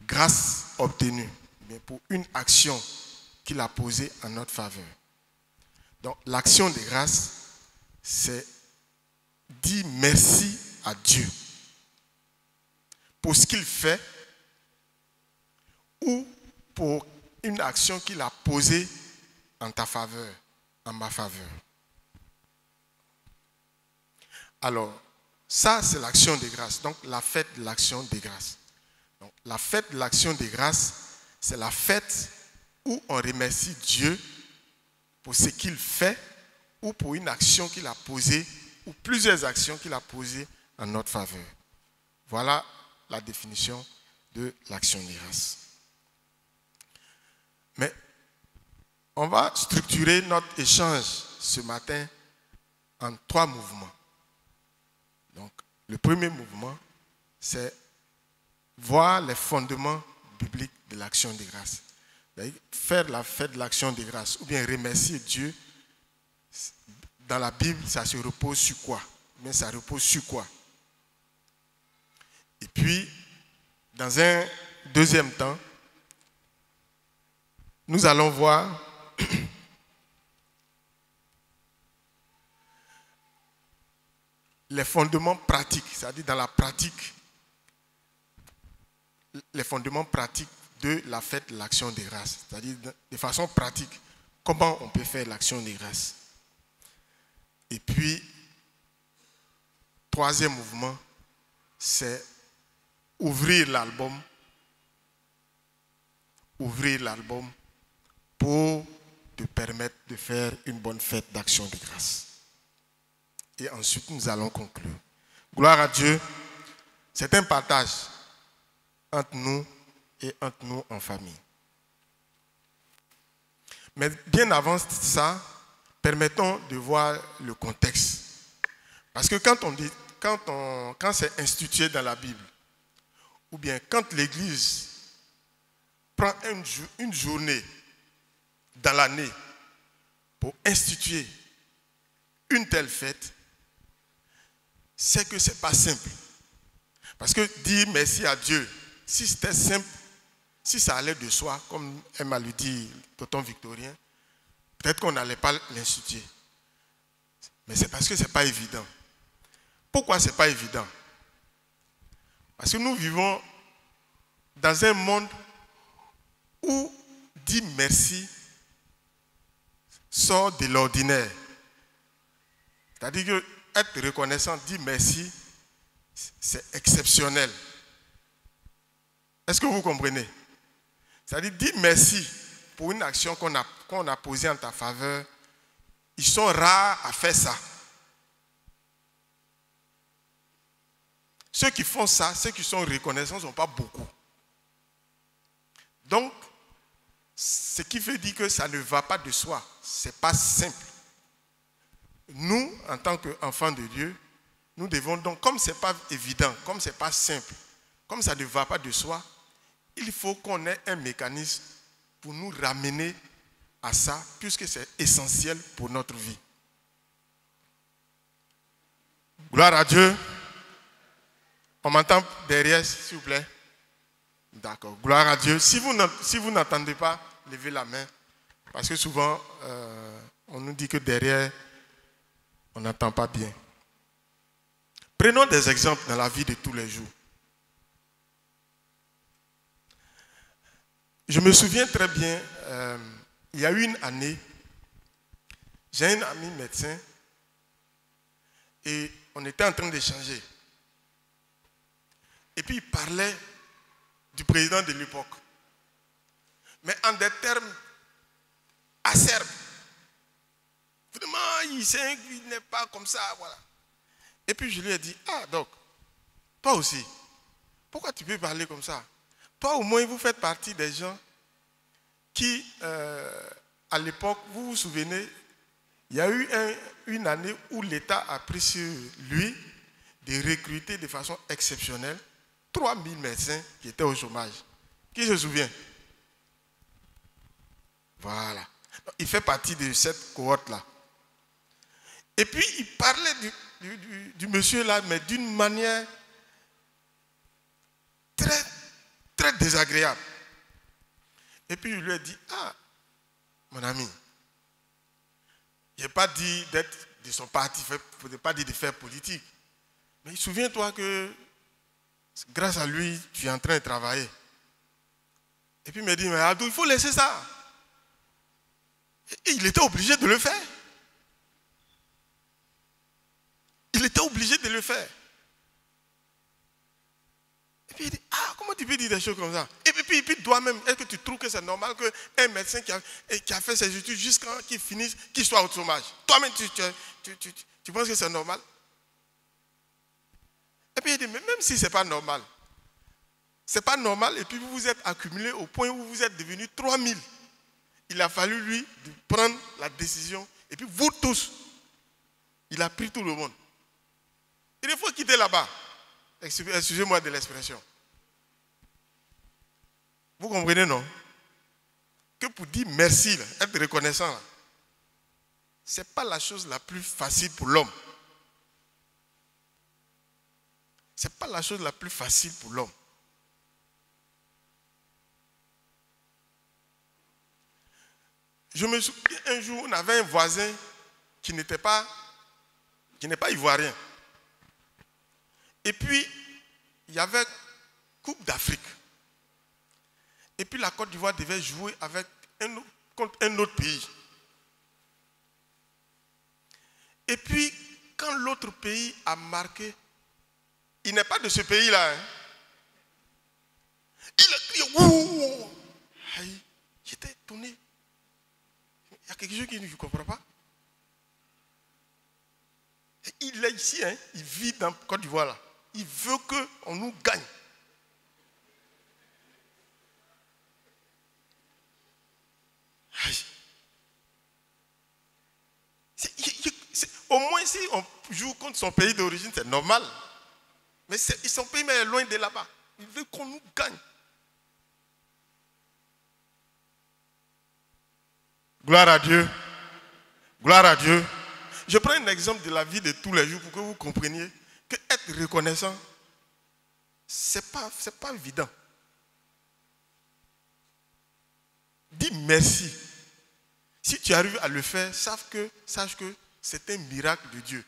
grâce obtenue, mais pour une action qu'il a posée en notre faveur. Donc l'action de grâce, c'est dire merci à Dieu pour ce qu'il fait ou pour une action qu'il a posée en ta faveur, en ma faveur. Alors, ça c'est l'action de grâce, donc la fête de l'action de grâce. Donc, la fête de l'action de grâce, c'est la fête où on remercie Dieu pour ce qu'il fait ou pour une action qu'il a posée ou plusieurs actions qu'il a posées en notre faveur. Voilà la définition de l'action de grâce. Mais on va structurer notre échange ce matin en 3 mouvements. Donc, le premier mouvement, c'est voir les fondements bibliques de l'action de grâce. Faire la fête de l'action de grâce ou bien remercier Dieu. Dans la Bible, ça se repose sur quoi? Mais ça repose sur quoi? Et puis, dans un deuxième temps, nous allons voir les fondements pratiques, c'est-à-dire dans la pratique, les fondements pratiques de la fête de l'action de grâce, c'est-à-dire de façon pratique, comment on peut faire l'action de grâce. Et puis, troisième mouvement, c'est ouvrir l'album pour te permettre de faire une bonne fête d'action de grâce. Et ensuite, nous allons conclure. Gloire à Dieu. C'est un partage entre nous et entre nous en famille. Mais bien avant ça, permettons de voir le contexte. Parce que quand c'est institué dans la Bible, ou bien quand l'Église prend une journée dans l'année pour instituer une telle fête, c'est que ce n'est pas simple. Parce que dire merci à Dieu, si c'était simple, si ça allait de soi, comme elle m'a dit, tonton Victorien, peut-être qu'on n'allait pas l'instituer. Mais c'est parce que ce n'est pas évident. Pourquoi ce n'est pas évident? Parce que nous vivons dans un monde où dire merci sort de l'ordinaire. C'est-à-dire que être reconnaissant, dire merci, c'est exceptionnel. Est-ce que vous comprenez? C'est-à-dire dire merci pour une action qu'on a posée en ta faveur. Ils sont rares à faire ça. Ceux qui font ça, ceux qui sont reconnaissants ne sont pas beaucoup. Donc, ce qui veut dire que ça ne va pas de soi. Ce n'est pas simple. Nous, en tant qu'enfants de Dieu, nous devons donc, comme ce n'est pas évident, comme ce n'est pas simple, comme ça ne va pas de soi, il faut qu'on ait un mécanisme pour nous ramener à ça, puisque c'est essentiel pour notre vie. Gloire à Dieu. On m'entend derrière, s'il vous plaît? D'accord. Gloire à Dieu. Si vous n'entendez pas, levez la main. Parce que souvent, on nous dit que derrière, on n'entend pas bien. Prenons des exemples dans la vie de tous les jours. Je me souviens très bien, il y a eu une année, j'ai un ami médecin et on était en train d'échanger. Et puis il parlait du président de l'époque. Mais en des termes acerbes. Vraiment, il n'est pas comme ça, voilà. Et puis je lui ai dit, ah donc, toi aussi, pourquoi tu peux parler comme ça? Toi au moins, vous faites partie des gens qui, à l'époque, vous vous souvenez, il y a eu une année où l'État a pris sur lui de recruter de façon exceptionnelle 3000 médecins qui étaient au chômage. Qui se souvient? Voilà. Il fait partie de cette cohorte-là. Et puis, il parlait du monsieur là, mais d'une manière très, très désagréable. Et puis, il lui a dit, ah, mon ami, je n'ai pas dit d'être de son parti, je n'ai pas dit de faire politique. Mais souviens-toi que grâce à lui, tu es en train de travailler. Et puis il me dit, mais Adou, il faut laisser ça. Et il était obligé de le faire. Il était obligé de le faire. Et puis il dit, ah, comment tu peux dire des choses comme ça? Et puis toi-même, est-ce que tu trouves que c'est normal qu'un médecin qui a fait ses études jusqu'à qu'il finisse, qu'il soit au chômage? Toi-même, tu penses que c'est normal? Et puis il dit, mais même si ce n'est pas normal, ce n'est pas normal, et puis vous vous êtes accumulés au point où vous êtes devenus 3000. Il a fallu lui de prendre la décision, et puis vous tous, il a pris tout le monde. Il faut quitter là-bas. Excusez-moi de l'expression. Vous comprenez, non? Que pour dire merci, là, être reconnaissant, ce n'est pas la chose la plus facile pour l'homme. Ce n'est pas la chose la plus facile pour l'homme. Je me souviens, un jour, on avait un voisin qui n'est pas ivoirien. Et puis, il y avait Coupe d'Afrique. Et puis, la Côte d'Ivoire devait jouer contre un autre pays. Et puis, quand l'autre pays a marqué, il n'est pas de ce pays-là. Hein. Il a crié, ouh! J'étais étonné. Il y a quelque chose que je ne comprends pas. Et il est ici, hein, il vit dans Côte d'Ivoire là. Il veut qu'on nous gagne. Au moins si on joue contre son pays d'origine, c'est normal. Mais son pays est loin de là-bas. Il veut qu'on nous gagne. Gloire à Dieu. Gloire à Dieu. Je prends un exemple de la vie de tous les jours pour que vous compreniez que être reconnaissant, ce n'est pas évident. Dis merci. Si tu arrives à le faire, sache que c'est un miracle de Dieu.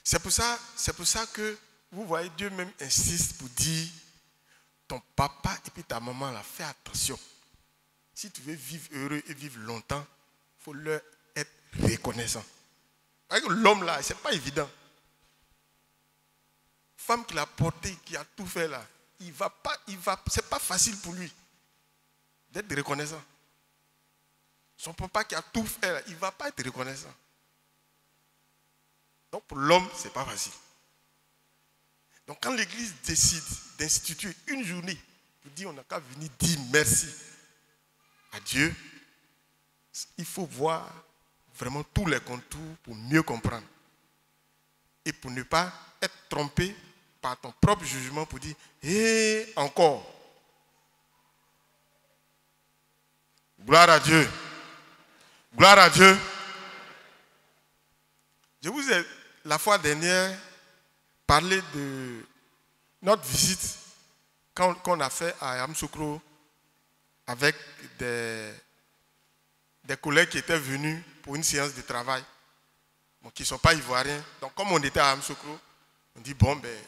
C'est pour ça que vous voyez, Dieu même insiste pour dire ton papa et puis ta maman, là, fais attention. Si tu veux vivre heureux et vivre longtemps, il faut leur reconnaissant. Avec l'homme là, c'est pas évident. Femme qui l'a porté, qui a tout fait là, c'est pas facile pour lui d'être reconnaissant. Son papa qui a tout fait là, il ne va pas être reconnaissant. Donc pour l'homme, ce n'est pas facile. Donc quand l'Église décide d'instituer une journée pour dire on n'a qu'à venir dire merci à Dieu, il faut voir vraiment tous les contours pour mieux comprendre. Et pour ne pas être trompé par ton propre jugement pour dire « Et encore ». Gloire à Dieu. Gloire à Dieu. Je vous ai, la fois dernière, parlé de notre visite qu'on a fait à Yamoussoukro avec des collègues qui étaient venus pour une séance de travail, bon, qui ne sont pas ivoiriens. Donc comme on était à Yamoussoukro, on dit bon, ben,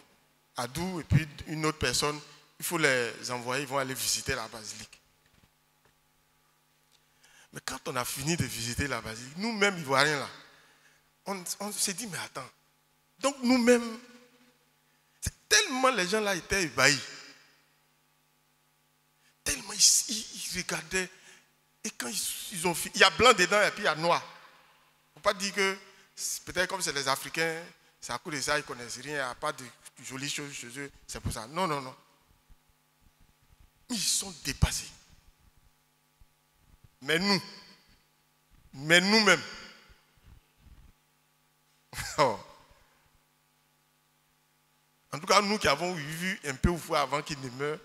Adou et puis une autre personne, il faut les envoyer, ils vont aller visiter la basilique. Mais quand on a fini de visiter la basilique, nous-mêmes ivoiriens là, on s'est dit mais attends, donc nous-mêmes, tellement les gens là étaient ébahis, tellement ils regardaient, et quand ils ont fini, il y a blanc dedans et puis il y a noir. Il ne faut pas dire que peut-être comme c'est les Africains, c'est à cause de ça, ils ne connaissent rien, il n'y a pas de jolies choses chez eux, c'est pour ça. Non, non, non. Ils sont dépassés. Mais nous-mêmes, oh. En tout cas, nous qui avons vu un peu ou fois avant qu'il ne meure,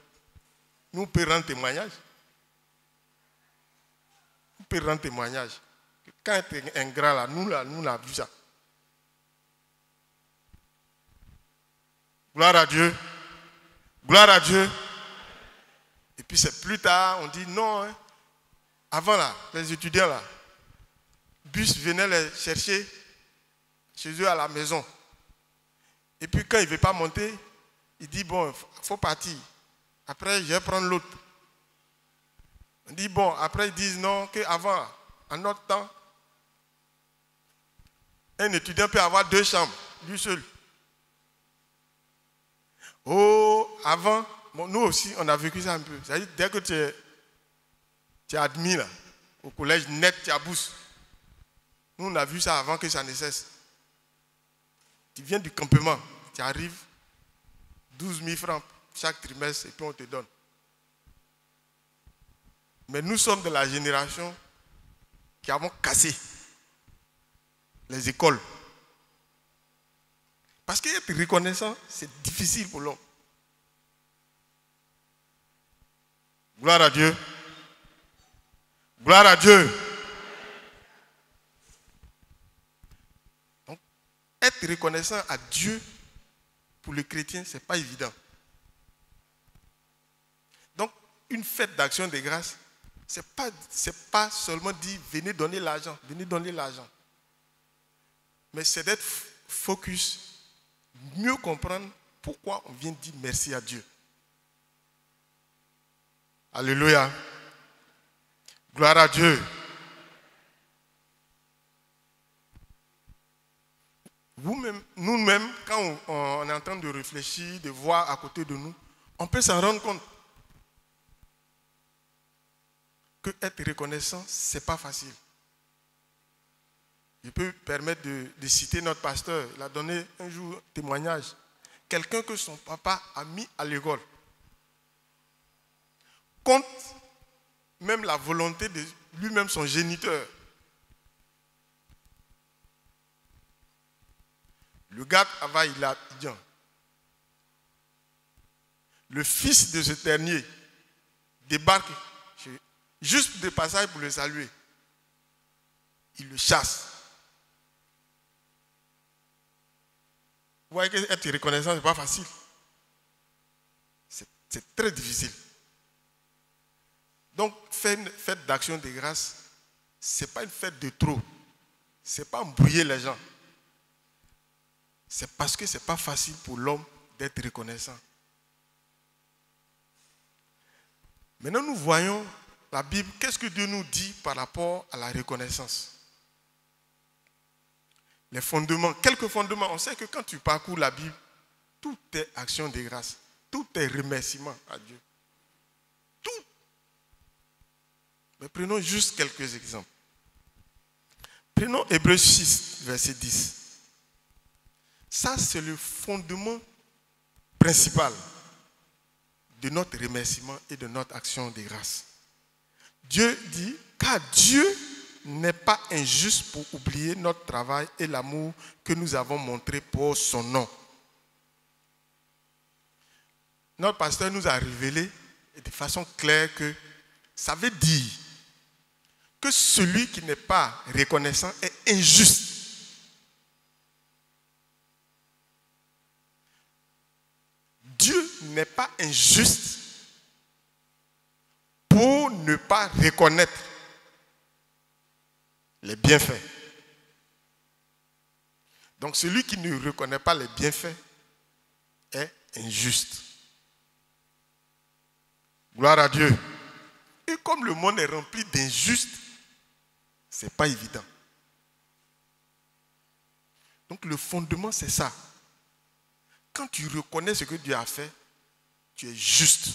nous pouvons rendre témoignage. Nous pouvons rendre témoignage. Quand il est ingrat là, nous l'avons vu ça. Gloire à Dieu. Gloire à Dieu. Et puis c'est plus tard, on dit non. Hein. Avant là, les étudiants là, bus venait les chercher chez eux à la maison. Et puis quand il ne veut pas monter, il dit bon, il faut partir. Après, je vais prendre l'autre. On dit bon, après ils disent non, qu'avant, en notre temps, un étudiant peut avoir 2 chambres, lui seul. Oh, avant, bon, nous aussi, on a vécu ça un peu. C'est-à-dire, dès que tu es admis là, au collège net, tu as bourse. Nous, on a vu ça avant que ça ne cesse. Tu viens du campement, tu arrives, 12 000 francs chaque trimestre, et puis on te donne. Mais nous sommes de la génération qui avons cassé les écoles. Parce qu'être reconnaissant, c'est difficile pour l'homme. Gloire à Dieu. Gloire à Dieu. Donc, être reconnaissant à Dieu, pour le chrétien, ce n'est pas évident. Donc, une fête d'action de grâce, ce n'est pas seulement dire venez donner l'argent, venez donner l'argent. Mais c'est d'être focus, mieux comprendre pourquoi on vient dire merci à Dieu. Alléluia. Gloire à Dieu. Vous-même, nous-mêmes, quand on est en train de réfléchir, de voir à côté de nous, on peut s'en rendre compte que être reconnaissant, ce n'est pas facile. Je peux permettre de citer notre pasteur. Il a donné un jour un témoignage. Quelqu'un que son papa a mis à l'école. Contre même la volonté de lui-même, son géniteur. Le gars travaille, il est étudiant. Le fils de ce dernier débarque juste de passage pour le saluer. Il le chasse. Vous voyez qu'être reconnaissant, ce n'est pas facile. C'est très difficile. Donc, faire une fête d'action de grâce, ce n'est pas une fête de trop. Ce n'est pas embrouiller les gens. C'est parce que ce n'est pas facile pour l'homme d'être reconnaissant. Maintenant, nous voyons la Bible. Qu'est-ce que Dieu nous dit par rapport à la reconnaissance? Les fondements, quelques fondements. On sait que quand tu parcours la Bible, tout est action de grâce. Tout est remerciement à Dieu. Tout. Mais prenons juste quelques exemples. Prenons Hébreux 6, verset 10. Ça, c'est le fondement principal de notre remerciement et de notre action de grâce. Dieu dit, car Dieu n'est pas injuste pour oublier notre travail et l'amour que nous avons montré pour son nom. Notre pasteur nous a révélé de façon claire que ça veut dire que celui qui n'est pas reconnaissant est injuste. Dieu n'est pas injuste pour ne pas reconnaître les bienfaits. Donc celui qui ne reconnaît pas les bienfaits est injuste. Gloire à Dieu. Et comme le monde est rempli d'injustes, ce n'est pas évident. Donc le fondement, c'est ça. Quand tu reconnais ce que Dieu a fait, tu es juste.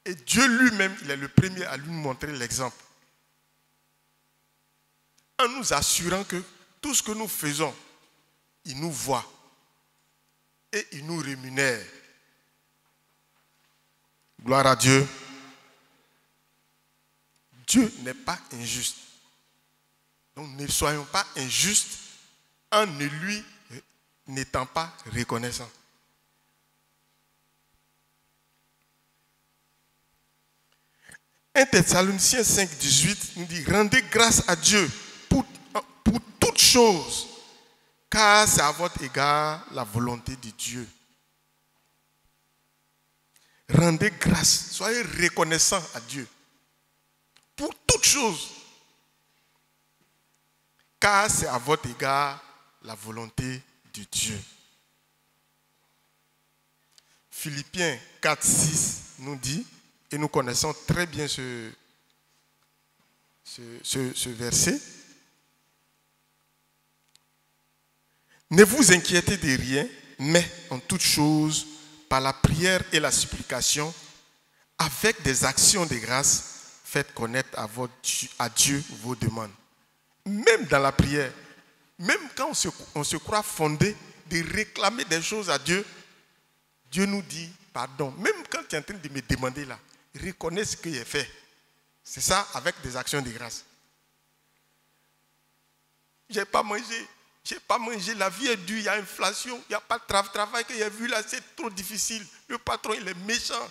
Et Dieu lui-même, il est le premier à lui montrer l'exemple. En nous assurant que tout ce que nous faisons, il nous voit et il nous rémunère. Gloire à Dieu. Dieu n'est pas injuste. Donc ne soyons pas injustes en ne lui n'étant pas reconnaissant. Un Thessaloniciens 5, 18 nous dit, rendez grâce à Dieu pour toutes choses, car c'est à votre égard la volonté de Dieu. Rendez grâce, soyez reconnaissants à Dieu pour toutes choses, car c'est à votre égard la volonté de Dieu. Philippiens 4, 6 nous dit, et nous connaissons très bien ce verset, ne vous inquiétez de rien, mais en toutes choses, par la prière et la supplication, avec des actions de grâce, faites connaître à Dieu vos demandes. Même dans la prière, même quand on se croit fondé de réclamer des choses à Dieu, Dieu nous dit pardon. Même quand tu es en train de me demander là, reconnais ce que j'ai fait. C'est ça avec des actions de grâce. Je n'ai pas mangé, la vie est dure, il y a inflation, il n'y a pas de travail que j'ai vu là, c'est trop difficile. Le patron, il est méchant.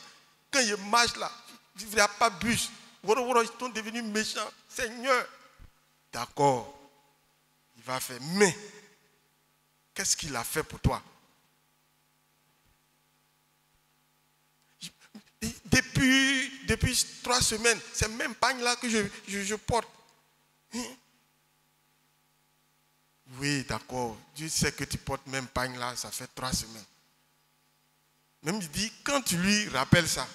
Quand il marche là, il n'y a pas de bus. Ils sont devenus méchants. Seigneur, d'accord, il va faire. Mais, qu'est-ce qu'il a fait pour toi? Depuis 3 semaines, c'est le même pagne là que je porte. Oui, d'accord. Dieu sait que tu portes même pagne là, ça fait 3 semaines. Même il dit, quand tu lui rappelles ça,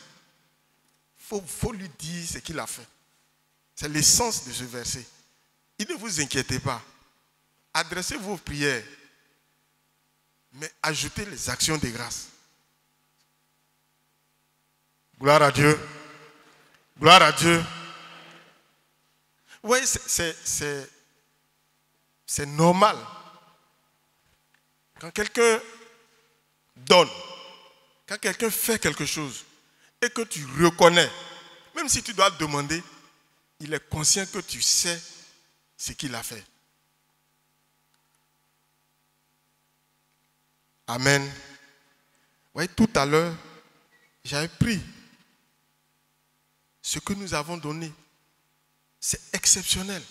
faut lui dire ce qu'il a fait. C'est l'essence de ce verset. Et ne vous inquiétez pas. Adressez vos prières, mais ajoutez les actions de grâce. Gloire à Dieu. Gloire à Dieu. Oui, c'est normal. Quand quelqu'un donne, quand quelqu'un fait quelque chose et que tu reconnais, même si tu dois demander, il est conscient que tu sais ce qu'il a fait. Amen. Vous voyez, tout à l'heure, j'avais pris ce que nous avons donné. C'est exceptionnel.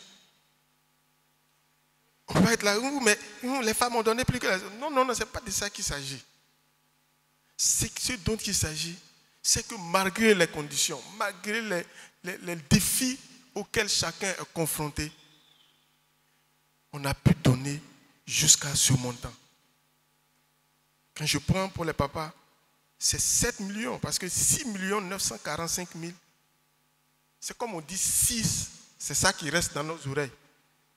On va être là, mais les femmes ont donné plus que les hommes. Non, ce n'est pas de ça qu'il s'agit. Ce dont il s'agit, c'est que malgré les conditions, malgré les défis auxquels chacun est confronté, on a pu donner jusqu'à ce montant. Quand je prends pour les papas, c'est 7 millions, parce que 6 945 000, c'est comme on dit 6, c'est ça qui reste dans nos oreilles.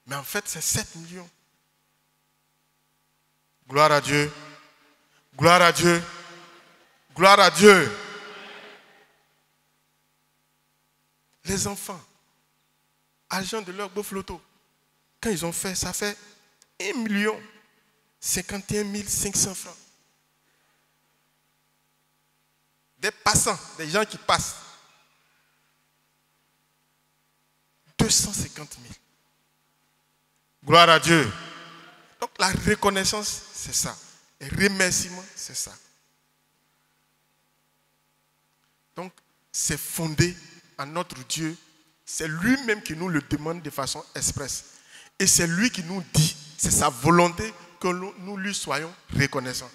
Mais en fait, c'est 7 millions. Gloire à Dieu. Gloire à Dieu. Gloire à Dieu. Les enfants, agents de leur beau flotto, quand ils ont fait, ça fait 1 051 500 francs. Des passants, des gens qui passent. 250 000. Gloire à Dieu. Donc la reconnaissance, c'est ça. Et remerciement, c'est ça. Donc c'est fondé en notre Dieu. C'est lui-même qui nous le demande de façon expresse. Et c'est lui qui nous dit, c'est sa volonté que nous lui soyons reconnaissants.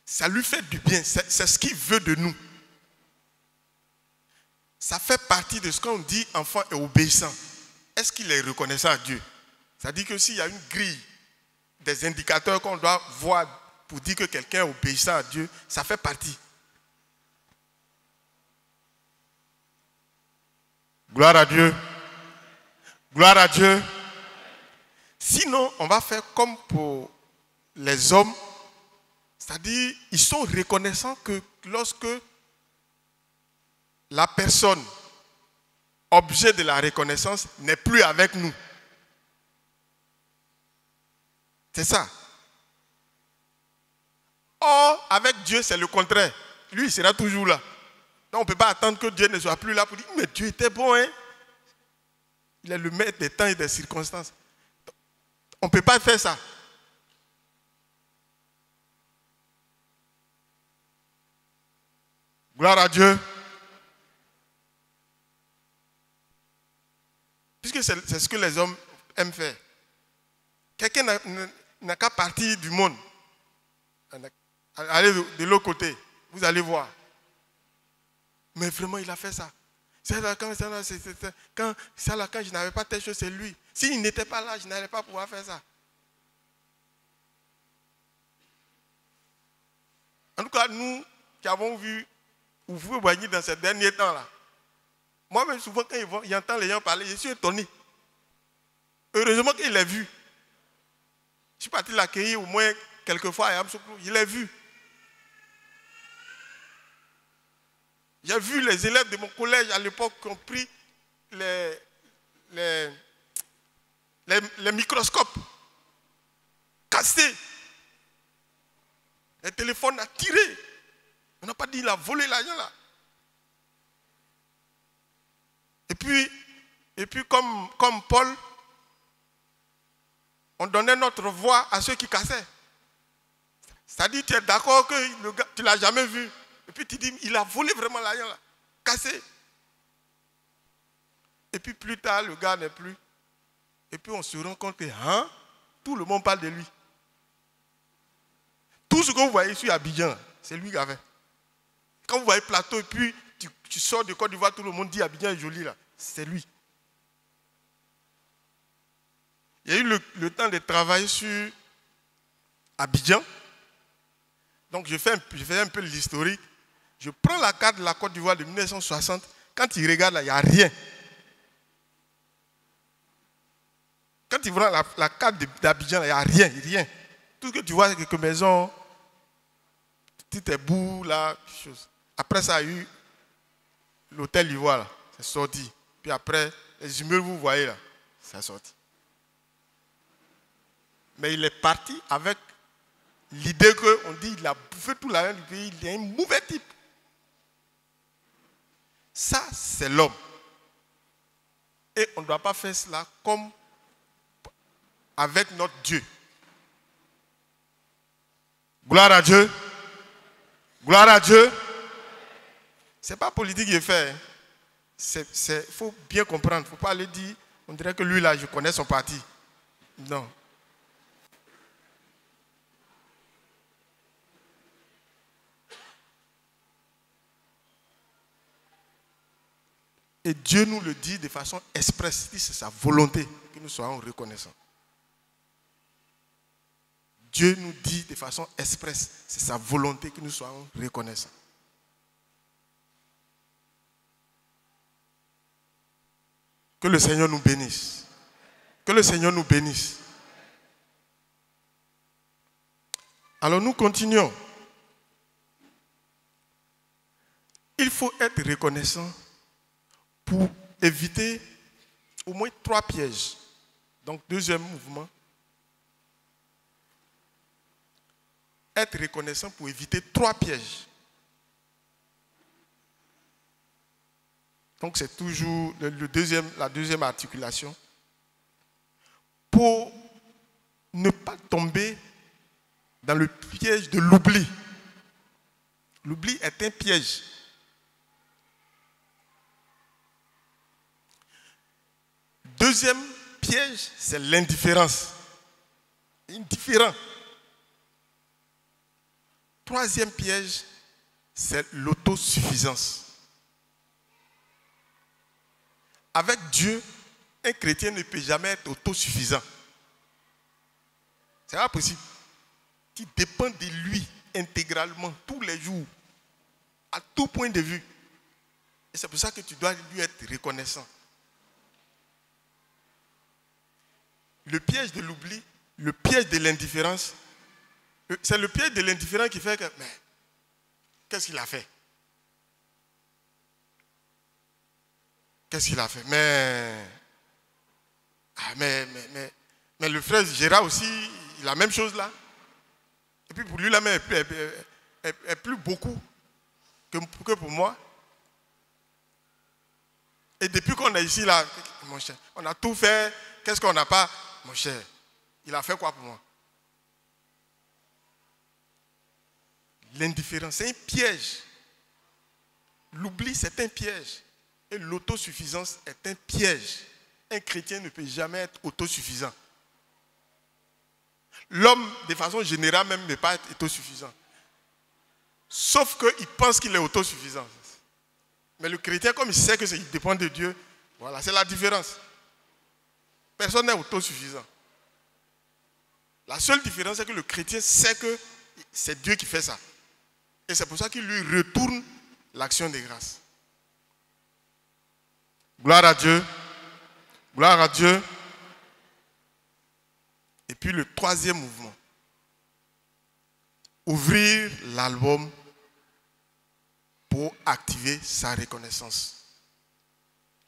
Ça lui fait du bien, c'est ce qu'il veut de nous. Ça fait partie de ce qu'on dit enfant est obéissant. Est-ce qu'il est reconnaissant à Dieu? C'est-à-dire que s'il y a une grille des indicateurs qu'on doit voir pour dire que quelqu'un est obéissant à Dieu, ça fait partie. Gloire à Dieu. Gloire à Dieu. Sinon, on va faire comme pour les hommes. C'est-à-dire, ils sont reconnaissants que lorsque la personne, objet de la reconnaissance, n'est plus avec nous. C'est ça. Or, avec Dieu, c'est le contraire. Lui, il sera toujours là. Donc, on ne peut pas attendre que Dieu ne soit plus là pour dire, mais Dieu était bon, hein? Il est le maître des temps et des circonstances. On ne peut pas faire ça. Gloire à Dieu. Puisque c'est ce que les hommes aiment faire. Quelqu'un n'a qu'à partir du monde. Allez de l'autre côté. Vous allez voir. Mais vraiment, il a fait ça. Quand je n'avais pas telle chose, c'est lui. S'il n'était pas là, je n'allais pas pouvoir faire ça. En tout cas, nous qui avons vu ouvrir Boigny dans ces derniers temps-là, moi-même, souvent, quand j'entends les gens parler, je suis étonné. Heureusement qu'il l'a vu. Je suis parti l'accueillir au moins quelques fois à Yamsoukro. Je l'ai vu. J'ai vu les élèves de mon collège à l'époque qui ont pris les microscopes cassés. Les téléphones à tirer. On n'a pas dit qu'il a volé l'argent là. Et puis comme Paul, on donnait notre voix à ceux qui cassaient. C'est-à-dire, tu es d'accord que le gars, tu ne l'as jamais vu. Et puis tu dis, il a volé vraiment l'argent là, cassé. Et puis plus tard, le gars n'est plus. Et puis on se rend compte que tout le monde parle de lui. Tout ce que vous voyez sur Abidjan, c'est lui qui a fait. Quand vous voyez Plateau et puis tu sors de Côte d'Ivoire, tout le monde dit Abidjan est joli là. C'est lui. Il y a eu le temps de travailler sur Abidjan. Donc je fais un peu l'historique. Je prends la carte de la Côte d'Ivoire de 1960. Quand il regarde là, il n'y a rien. Quand il prend la carte d'Abidjan, il n'y a rien. Tout ce que tu vois, c'est quelques maisons, petites éboues, là, choses. Après ça, il y a eu l'hôtel Ivoire, là. C'est sorti. Puis après, les immeubles, vous voyez là, c'est sorti. Mais il est parti avec l'idée qu'on dit qu'il a bouffé tout l'argent du pays, il est un mauvais type. Ça, c'est l'homme. Et on ne doit pas faire cela comme avec notre Dieu. Gloire à Dieu. Gloire à Dieu. Ce n'est pas politique qu'il fait. Il faut bien comprendre. Il ne faut pas aller dire, on dirait que lui là, je connais son parti. Non. Et Dieu nous le dit de façon expresse. C'est sa volonté que nous soyons reconnaissants. Dieu nous dit de façon expresse. C'est sa volonté que nous soyons reconnaissants. Que le Seigneur nous bénisse. Que le Seigneur nous bénisse. Alors nous continuons. Il faut être reconnaissant pour éviter au moins 3 pièges. Donc, deuxième mouvement. Être reconnaissant pour éviter 3 pièges. Donc, c'est toujours la deuxième articulation. Pour ne pas tomber dans le piège de l'oubli. L'oubli est un piège. Deuxième piège, c'est l'indifférence. Indifférent. Troisième piège, c'est l'autosuffisance. Avec Dieu, un chrétien ne peut jamais être autosuffisant. C'est pas possible. Tu dépends de lui intégralement, tous les jours, à tout point de vue. Et c'est pour ça que tu dois lui être reconnaissant. Le piège de l'oubli, le piège de l'indifférence, c'est le piège de l'indifférence qui fait que, mais, qu'est-ce qu'il a fait? Qu'est-ce qu'il a fait? Mais le frère Gérard aussi, il a la même chose là. Et puis pour lui, la main est plus beaucoup que pour moi. Et depuis qu'on est ici là, mon cher, on a tout fait. Qu'est-ce qu'on n'a pas? Mon cher, il a fait quoi pour moi? L'indifférence, c'est un piège. L'oubli, c'est un piège. Et l'autosuffisance est un piège. Un chrétien ne peut jamais être autosuffisant. L'homme, de façon générale, même ne peut pas être autosuffisant. Sauf qu'il pense qu'il est autosuffisant. Mais le chrétien, comme il sait qu'il dépend de Dieu, voilà, c'est la différence. Personne n'est autosuffisant. La seule différence, c'est que le chrétien sait que c'est Dieu qui fait ça. Et c'est pour ça qu'il lui retourne l'action de grâce. Gloire à Dieu. Gloire à Dieu. Et puis le troisième mouvement. Ouvrir l'album pour activer sa reconnaissance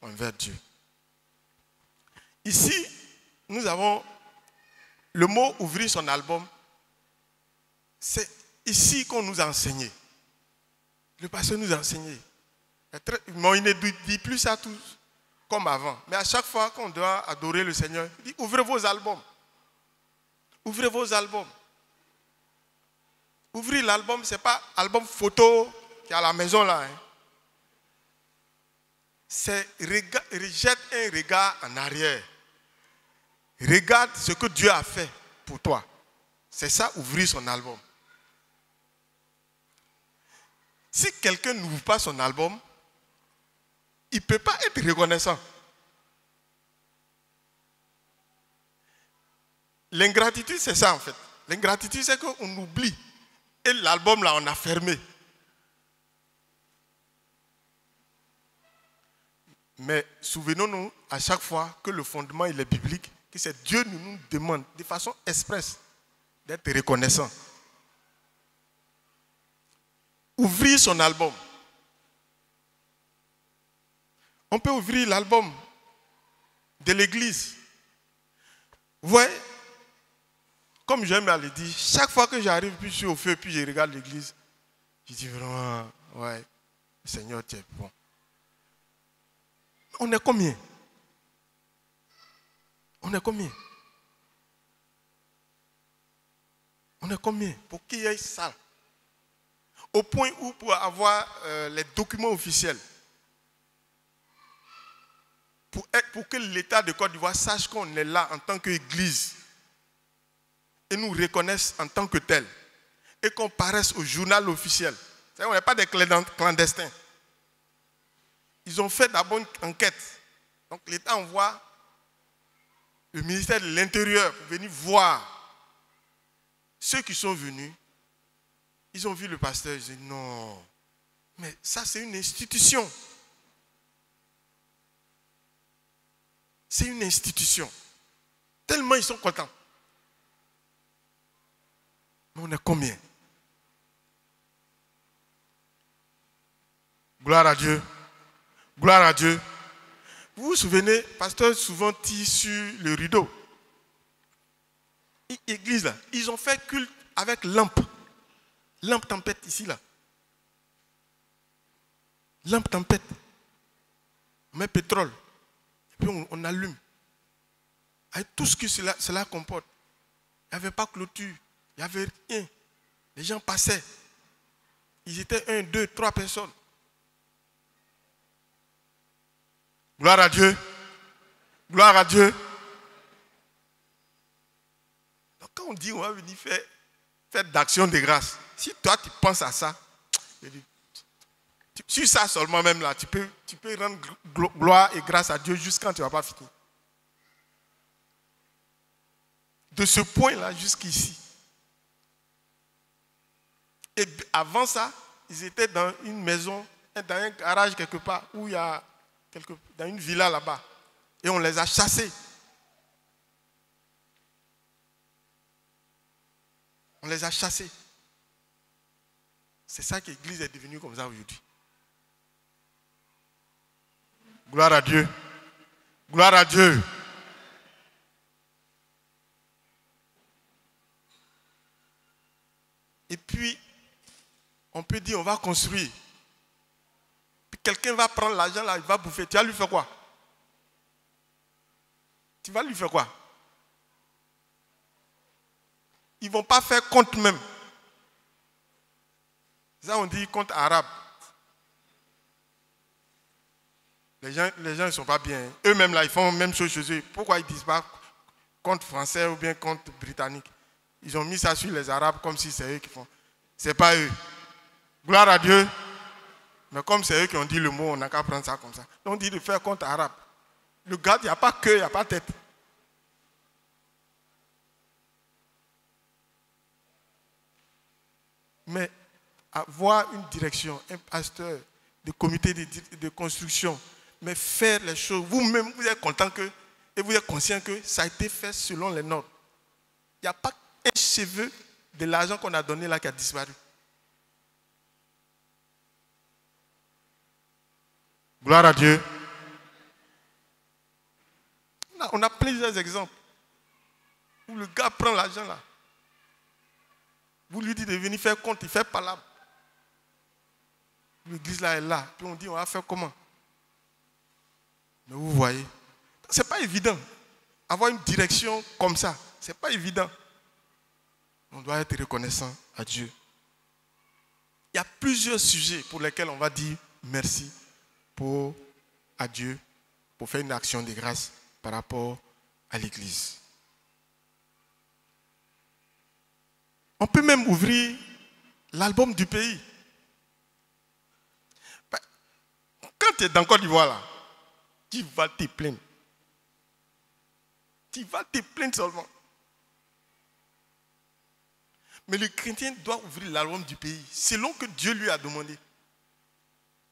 envers Dieu. Ici, nous avons le mot ouvrir son album. C'est ici qu'on nous a enseigné. Le pasteur nous a enseigné. Bon, il ne dit plus ça tous comme avant. Mais à chaque fois qu'on doit adorer le Seigneur, il dit ouvrez vos albums. Ouvrez vos albums. Ouvrir l'album, ce n'est pas album photo qui est à la maison là. Hein. C'est jette un regard en arrière. Regarde ce que Dieu a fait pour toi. C'est ça, ouvrir son album. Si quelqu'un n'ouvre pas son album, il ne peut pas être reconnaissant. L'ingratitude, c'est ça en fait. L'ingratitude, c'est qu'on oublie. Et l'album là, on a fermé. Mais souvenons-nous à chaque fois que le fondement il est biblique, que c'est Dieu nous demande de façon expresse d'être reconnaissant. Ouvrir son album. On peut ouvrir l'album de l'église. Vous voyez, comme j'aime à le dire, chaque fois que j'arrive, puis je suis au feu, puis je regarde l'église, je dis vraiment, ouais, Seigneur, tu es bon. On est combien? On est combien? On est combien? Pour qu'il y ait ça? Au point où pour avoir les documents officiels, pour que l'État de Côte d'Ivoire sache qu'on est là en tant qu'église et nous reconnaisse en tant que tel et qu'on paraisse au journal officiel. On n'est pas des clandestins. Ils ont fait d'abord une enquête. Donc l'État envoie le ministère de l'Intérieur pour venir voir. Ceux qui sont venus, ils ont vu le pasteur, ils ont dit non, mais ça c'est une institution. C'est une institution. Tellement ils sont contents. Mais on est combien? Gloire à Dieu. Gloire à Dieu. Vous vous souvenez, pasteur souvent tire sur le rideau. Église là, ils ont fait culte avec lampe. Lampe tempête ici là. Lampe tempête. On met pétrole. Et puis on allume. Avec tout ce que cela comporte. Il n'y avait pas clôture. Il n'y avait rien. Les gens passaient. Ils étaient 1, 2, 3 personnes. Gloire à Dieu. Gloire à Dieu. Donc quand on dit on va venir faire d'action de grâce, si toi tu penses à ça, sur ça seulement même là, tu peux rendre gloire et grâce à Dieu jusqu'à quand tu ne vas pas finir. De ce point-là jusqu'ici. Et avant ça, ils étaient dans une maison, dans un garage quelque part, où il y a dans une villa là-bas. Et on les a chassés. On les a chassés. C'est ça que l'église est devenue comme ça aujourd'hui. Gloire à Dieu. Gloire à Dieu. Et puis, on peut dire, on va construire. Puis quelqu'un va prendre l'argent là, il va bouffer. Tu vas lui faire quoi? Tu vas lui faire quoi? Ils ne vont pas faire compte même. Ça, on dit compte arabe. Les gens ne sont pas bien. Eux-mêmes là, ils font la même chose chez eux. Pourquoi ils ne disent pas compte français ou bien compte britannique? Ils ont mis ça sur les Arabes comme si c'est eux qui font. Ce n'est pas eux. Gloire à Dieu. Mais comme c'est eux qui ont dit le mot, on n'a qu'à prendre ça comme ça. Donc on dit de faire compte arabe. Le gars, il n'y a pas queue, il n'y a pas tête. Mais avoir une direction, un pasteur, des comités de construction, mais faire les choses, vous-même, vous êtes content que, et vous êtes conscient que ça a été fait selon les normes. Il n'y a pas un cheveu de l'argent qu'on a donné là qui a disparu. Gloire à Dieu. On a plusieurs exemples où le gars prend l'argent là. Vous lui dites de venir faire compte, il fait palabre. L'église là est là. Puis on dit on va faire comment? Mais vous voyez, ce n'est pas évident. Avoir une direction comme ça, ce n'est pas évident. On doit être reconnaissant à Dieu. Il y a plusieurs sujets pour lesquels on va dire merci à Dieu pour faire une action de grâce par rapport à l'église. On peut même ouvrir l'album du pays. Quand tu es dans Côte d'Ivoire là, tu vas te plaindre. Tu vas te plaindre seulement. Mais le chrétien doit ouvrir l'album du pays selon que Dieu lui a demandé.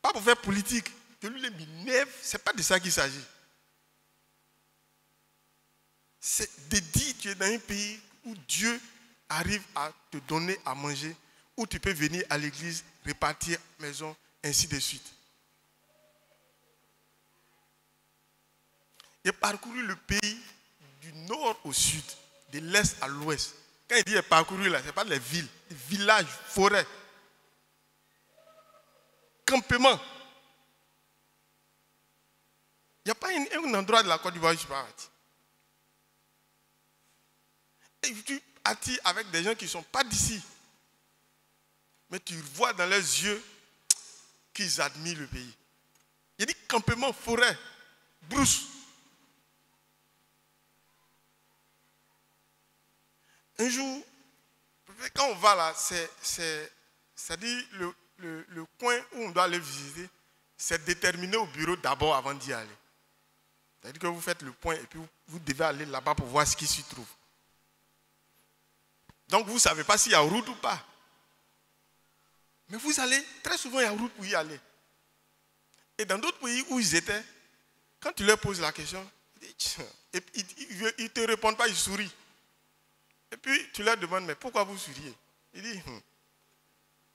Pas pour faire politique. De lui les m'énerve, ce n'est pas de ça qu'il s'agit. C'est de dire que tu es dans un pays où Dieu arrive à te donner à manger, où tu peux venir à l'église, répartir maison, ainsi de suite. Il a parcouru le pays du nord au sud, de l'est à l'ouest. Quand il dit il a parcouru là, ce n'est pas les villes, les villages, forêts, campements. Il n'y a pas un endroit de la Côte d'Ivoire où je ne suis pas parti. Et je suis parti avec des gens qui ne sont pas d'ici. Mais tu vois dans leurs yeux qu'ils admirent le pays. Il dit campement, forêt, brousse. Un jour, quand on va là, c'est-à-dire le coin où on doit aller visiter, c'est déterminé au bureau d'abord avant d'y aller. C'est-à-dire que vous faites le point et puis vous devez aller là-bas pour voir ce qui s'y trouve. Donc vous ne savez pas s'il y a route ou pas. Mais vous allez, très souvent il y a route pour y aller. Et dans d'autres pays où ils étaient, quand tu leur poses la question, Et ils ne te répondent pas, ils sourient. Et puis tu leur demandes, mais pourquoi vous souriez? Il dit,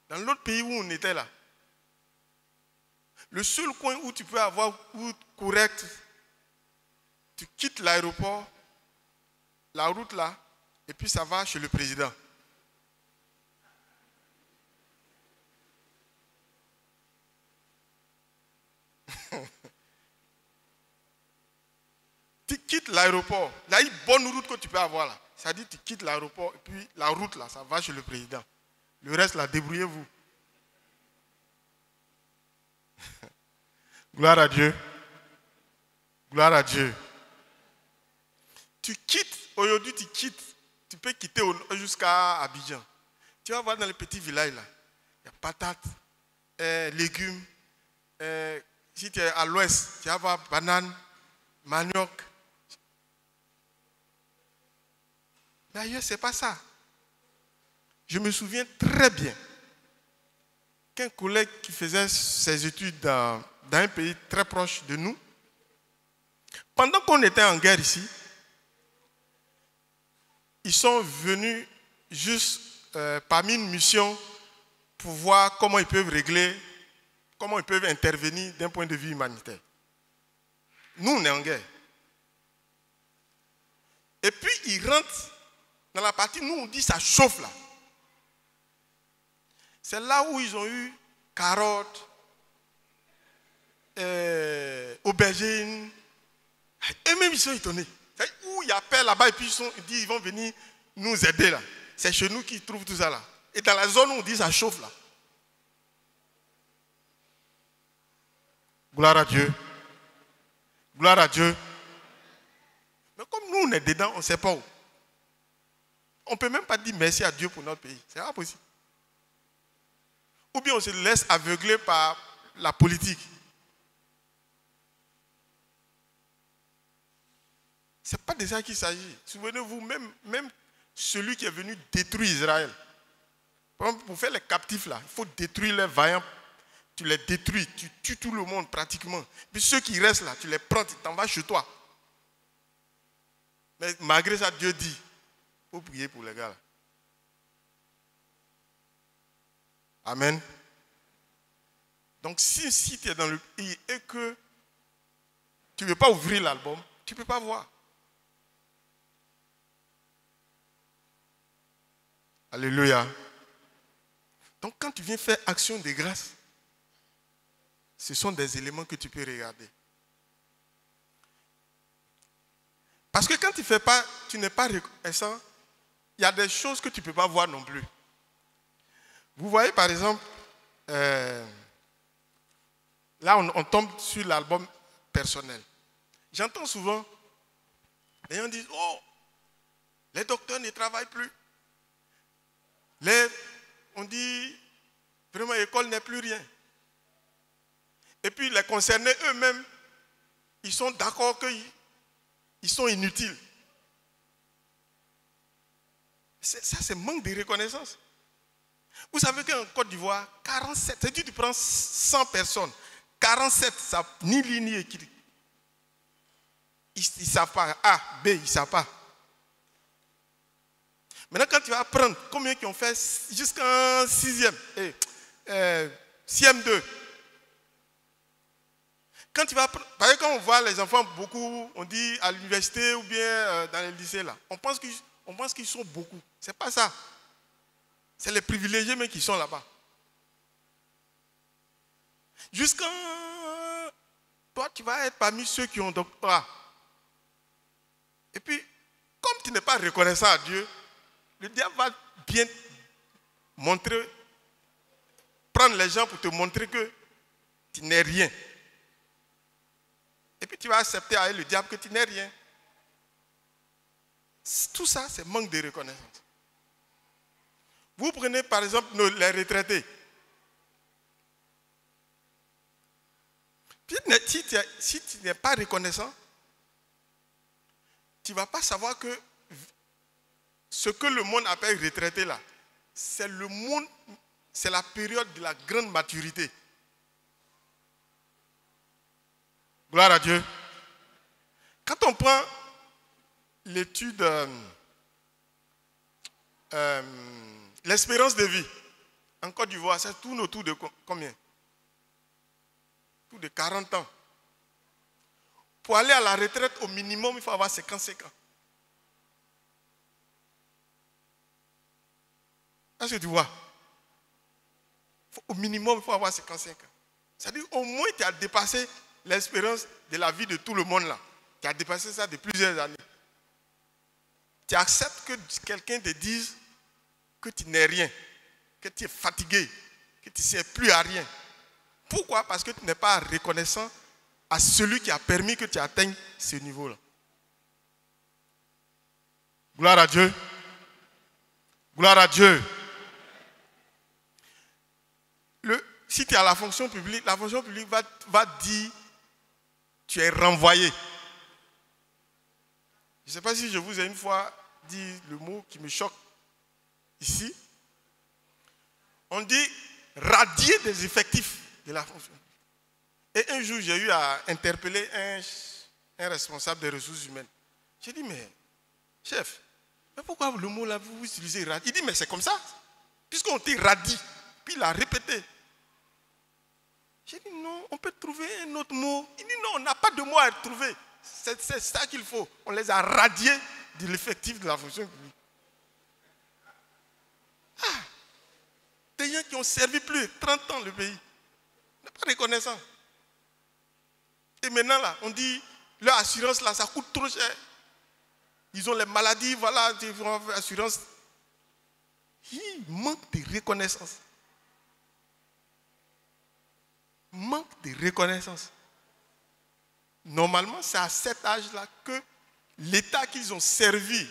dans l'autre pays où on était là, le seul coin où tu peux avoir route correcte, tu quittes l'aéroport, la route là, et puis ça va chez le président. Tu quittes l'aéroport. Là, il y a une bonne route que tu peux avoir là. Ça dit tu quittes l'aéroport et puis la route là, ça va chez le président. Le reste là, débrouillez-vous. Gloire à Dieu. Gloire à Dieu. Tu quittes, aujourd'hui tu quittes, tu peux quitter jusqu'à Abidjan. Tu vas voir dans les petits villages là, il y a patates, légumes. Si tu es à l'ouest, tu vas voir bananes, manioc. Mais ailleurs, ce n'est pas ça. Je me souviens très bien qu'un collègue qui faisait ses études dans un pays très proche de nous, pendant qu'on était en guerre ici, ils sont venus juste parmi une mission pour voir comment ils peuvent régler, comment ils peuvent intervenir d'un point de vue humanitaire. Nous, on est en guerre. Et puis, ils rentrent dans la partie, nous, on dit ça chauffe là. C'est là où ils ont eu carottes, aubergines. Et même ils sont étonnés. Où il y a paix là-bas et puis ils disent ils vont venir nous aider là. C'est chez nous qu'ils trouvent tout ça là. Et dans la zone où on dit ça chauffe là. Gloire à Dieu. Gloire à Dieu. Mais comme nous on est dedans, on ne sait pas où. On ne peut même pas dire merci à Dieu pour notre pays. C'est pas possible. Ou bien on se laisse aveugler par la politique. Ce n'est pas de ça qu'il s'agit. Souvenez-vous, même celui qui est venu détruire Israël. Par exemple, pour faire les captifs là, il faut détruire les vaillants. Tu les détruis, tu tues tout le monde pratiquement. Puis ceux qui restent là, tu les prends, tu t'en vas chez toi. Mais malgré ça, Dieu dit, il faut prier pour les gars là. Amen. Donc si tu es dans le pays et que tu ne veux pas ouvrir l'album, tu ne peux pas voir. Alléluia. Donc quand tu viens faire action de grâce, ce sont des éléments que tu peux regarder. Parce que quand tu fais pas, tu n'es pas reconnaissant, il y a des choses que tu ne peux pas voir non plus. Vous voyez par exemple, là on tombe sur l'album personnel. J'entends souvent, les gens disent, oh, les docteurs ne travaillent plus. On dit, vraiment l'école n'est plus rien. Et puis les concernés eux-mêmes, ils sont d'accord qu'ils sont inutiles. Ça c'est manque de reconnaissance. Vous savez qu'en Côte d'Ivoire, 47, c'est-à-dire tu prends 100 personnes, 47, ça ni ligne ni équilibre. Ils ne savent pas. A, B, ils ne savent pas. Maintenant, quand tu vas prendre combien qui ont fait jusqu'en 6e, CM2, quand tu vas prendre, par exemple, quand on voit les enfants beaucoup, on dit à l'université ou bien dans les lycées, là, on pense qu'ils sont beaucoup. Ce n'est pas ça. C'est les privilégiés mais qui sont là-bas. Jusqu'en... Toi, tu vas être parmi ceux qui ont doctorat. Et puis, comme tu n'es pas reconnaissant à Dieu, le diable va bien montrer, prendre les gens pour te montrer que tu n'es rien. Et puis tu vas accepter avec le diable que tu n'es rien. Tout ça, c'est manque de reconnaissance. Vous prenez par exemple les retraités. Si tu n'es pas reconnaissant, tu ne vas pas savoir que ce que le monde appelle retraité là, c'est le monde, c'est la période de la grande maturité. Gloire à Dieu. Quand on prend l'étude, l'espérance de vie, en Côte d'Ivoire, ça tourne autour de combien? Autour de 40 ans. Pour aller à la retraite, au minimum, il faut avoir 55 ans. Est-ce que tu vois? Au minimum, il faut avoir 55 ans. C'est-à-dire au moins tu as dépassé l'espérance de la vie de tout le monde là. Tu as dépassé ça de plusieurs années. Tu acceptes que quelqu'un te dise que tu n'es rien, que tu es fatigué, que tu ne sers plus à rien. Pourquoi? Parce que tu n'es pas reconnaissant à celui qui a permis que tu atteignes ce niveau-là. Gloire à Dieu. Gloire à Dieu. Si tu es à la fonction publique va dire tu es renvoyé. Je ne sais pas si je vous ai une fois dit le mot qui me choque ici. On dit radier des effectifs de la fonction. Et un jour, j'ai eu à interpeller un responsable des ressources humaines. J'ai dit, mais chef, mais pourquoi le mot là, vous utilisez radier? Il dit, mais c'est comme ça. Puisqu'on dit radie, puis il a répété. J'ai dit, non, on peut trouver un autre mot. Il dit, non, on n'a pas de mot à trouver. C'est ça qu'il faut. On les a radiés de l'effectif de la fonction publique. Ah, des gens qui ont servi plus de 30 ans le pays. On n'est pas reconnaissant. Et maintenant, là, on dit, leur assurance, là, ça coûte trop cher. Ils ont les maladies, voilà, ils font assurance. Il manque de reconnaissance. Manque de reconnaissance. Normalement, c'est à cet âge-là que l'État qu'ils ont servi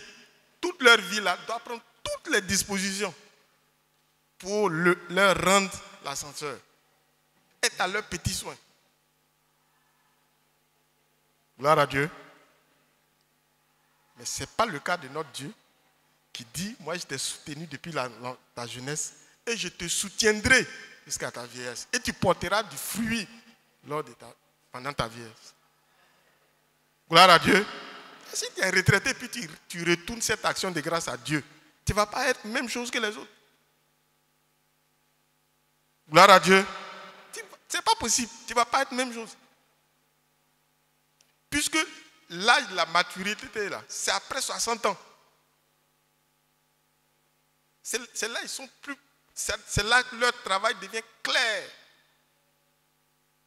toute leur vie là doit prendre toutes les dispositions pour leur rendre l'ascenseur. Être à leurs petits soins. Gloire à Dieu. Mais ce n'est pas le cas de notre Dieu qui dit, moi je t'ai soutenu depuis ta jeunesse et je te soutiendrai jusqu'à ta vieillesse. Et tu porteras du fruit pendant ta vieillesse. Gloire à Dieu. Et si tu es retraité puis tu retournes cette action de grâce à Dieu, tu ne vas pas être la même chose que les autres. Gloire à Dieu. Ce n'est pas possible. Tu ne vas pas être la même chose. Puisque l'âge de la maturité, là, c'est après 60 ans. C'est là ils sont plus. C'est là que leur travail devient clair.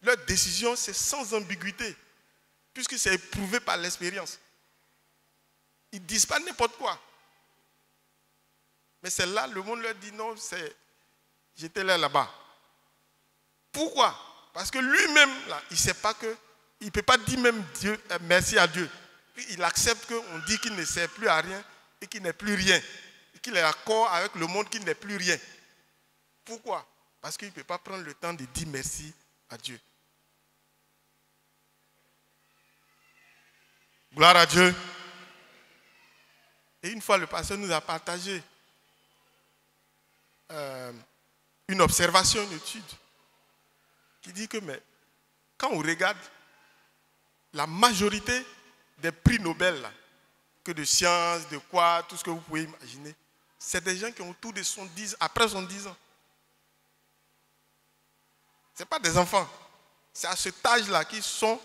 Leur décision, c'est sans ambiguïté. Puisque c'est éprouvé par l'expérience. Ils ne disent pas n'importe quoi. Mais c'est là, le monde leur dit non, j'étais là-bas. Pourquoi? Parce que lui-même, là, il ne sait pas que, il ne peut pas dire même Dieu, merci à Dieu. Puis il accepte qu'on dit qu'il ne sert plus à rien et qu'il n'est plus rien. Et qu'il est d'accord avec le monde qui n'est plus rien. Pourquoi? Parce qu'il ne peut pas prendre le temps de dire merci à Dieu. Gloire à Dieu. Et une fois, le pasteur nous a partagé une observation, une étude, qui dit que mais, quand on regarde la majorité des prix Nobel, là, que de sciences, de quoi, tout ce que vous pouvez imaginer, c'est des gens qui ont autour de 70, après 70 ans. Ce n'est pas des enfants. C'est à cet âge-là qu'ils sont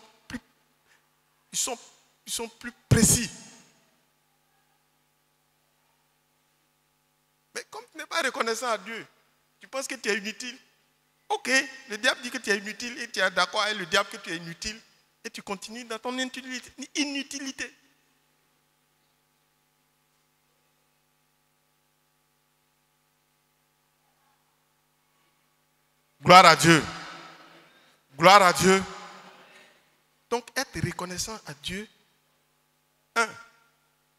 plus précis. Mais comme tu n'es pas reconnaissant à Dieu, tu penses que tu es inutile. Ok, le diable dit que tu es inutile et tu es d'accord avec le diable que tu es inutile et tu continues dans ton inutilité. Gloire à Dieu. Gloire à Dieu. Donc, être reconnaissant à Dieu,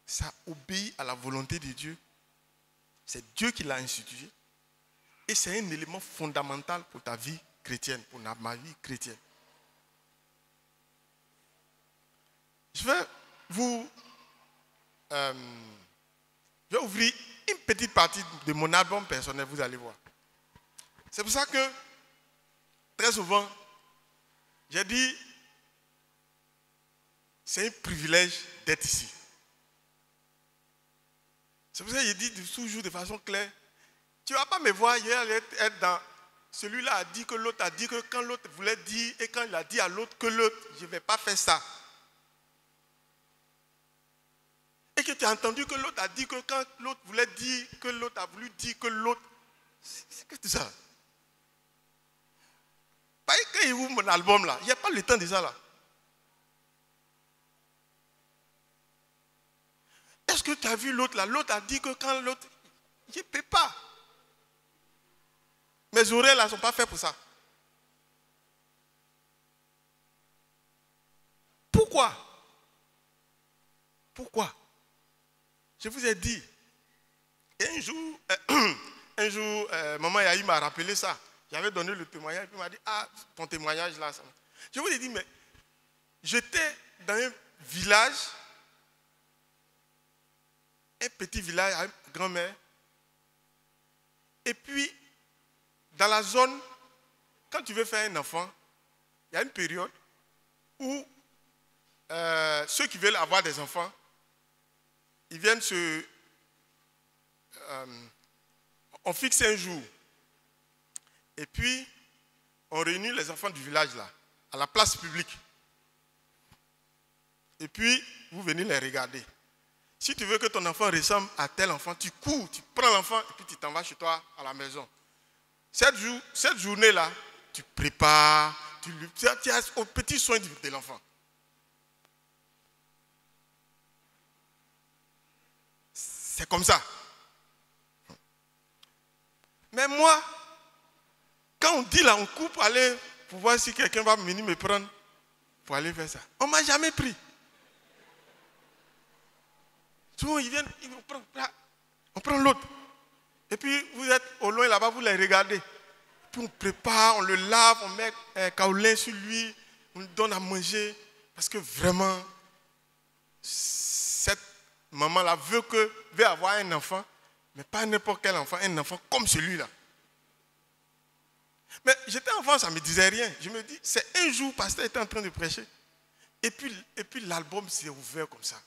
ça obéit à la volonté de Dieu. C'est Dieu qui l'a institué. Et c'est un élément fondamental pour ta vie chrétienne, pour ma vie chrétienne. Je vais vous ouvrir une petite partie de mon album personnel, vous allez voir. C'est pour ça que, très souvent, j'ai dit, c'est un privilège d'être ici. C'est pour ça que je dis toujours de façon claire, tu ne vas pas me voir hier être dans... Celui-là a dit que l'autre a dit que quand l'autre voulait dire et quand il a dit à l'autre que l'autre, je ne vais pas faire ça. Et que tu as entendu que l'autre a dit que quand l'autre voulait dire que l'autre a voulu dire que l'autre... C'est que ça. Pas quand il ouvre mon album là, il n'y a pas le temps de ça là. Est-ce que tu as vu l'autre là? L'autre a dit que quand l'autre... Je ne peux pas. Mes oreilles là ne sont pas faites pour ça. Pourquoi? Pourquoi? Je vous ai dit. Et un jour, maman Yahi m'a rappelé ça. J'avais donné le témoignage et puis il m'a dit, ah, ton témoignage là. Ça... Je vous ai dit, mais j'étais dans un village, un petit village avec grand-mère. Et puis, dans la zone, quand tu veux faire un enfant, il y a une période où ceux qui veulent avoir des enfants, ils viennent on fixe un jour. Et puis, on réunit les enfants du village là, à la place publique. Et puis, vous venez les regarder. Si tu veux que ton enfant ressemble à tel enfant, tu cours, tu prends l'enfant et puis tu t'en vas chez toi à la maison. Cette journée-là, tu prépares, tu as au petit soin de l'enfant. C'est comme ça. Mais moi, quand on dit là, on coupe pour aller pour voir si quelqu'un va venir me prendre pour aller faire ça. On ne m'a jamais pris. Souvent, ils viennent, on prend l'autre. Et puis, vous êtes au loin là-bas, vous les regardez. Puis on prépare, on le lave, on met un kaolin sur lui, on lui donne à manger. Parce que vraiment, cette maman-là veut avoir un enfant, mais pas n'importe quel enfant, un enfant comme celui-là. Mais j'étais enfant, ça ne me disait rien. Je me dis, c'est un jour, le pasteur était en train de prêcher. Et puis l'album s'est ouvert comme ça.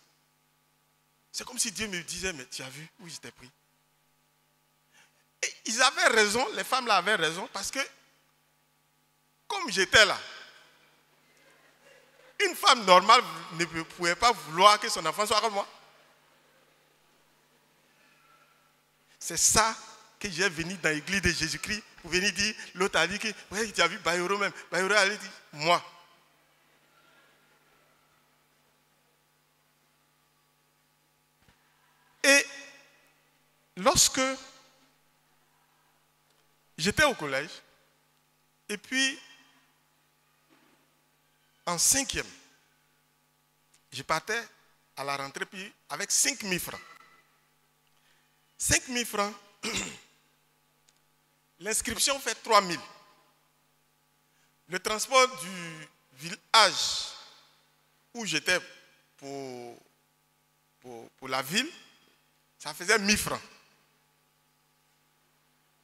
C'est comme si Dieu me disait, mais tu as vu où j'étais pris? Et ils avaient raison, les femmes là avaient raison, parce que, comme j'étais là, une femme normale ne pouvait pas vouloir que son enfant soit comme moi. C'est ça que j'ai venu dans l'église de Jésus-Christ pour venir dire, l'autre a dit que, ouais, tu as vu Bayoro même. Bayoro a dit, moi. Et lorsque j'étais au collège, et puis en 5e, je partais à la rentrée puis avec 5 000 francs. 5 000 francs, l'inscription fait 3 000. Le transport du village où j'étais pour la ville, ça faisait 1 000 francs.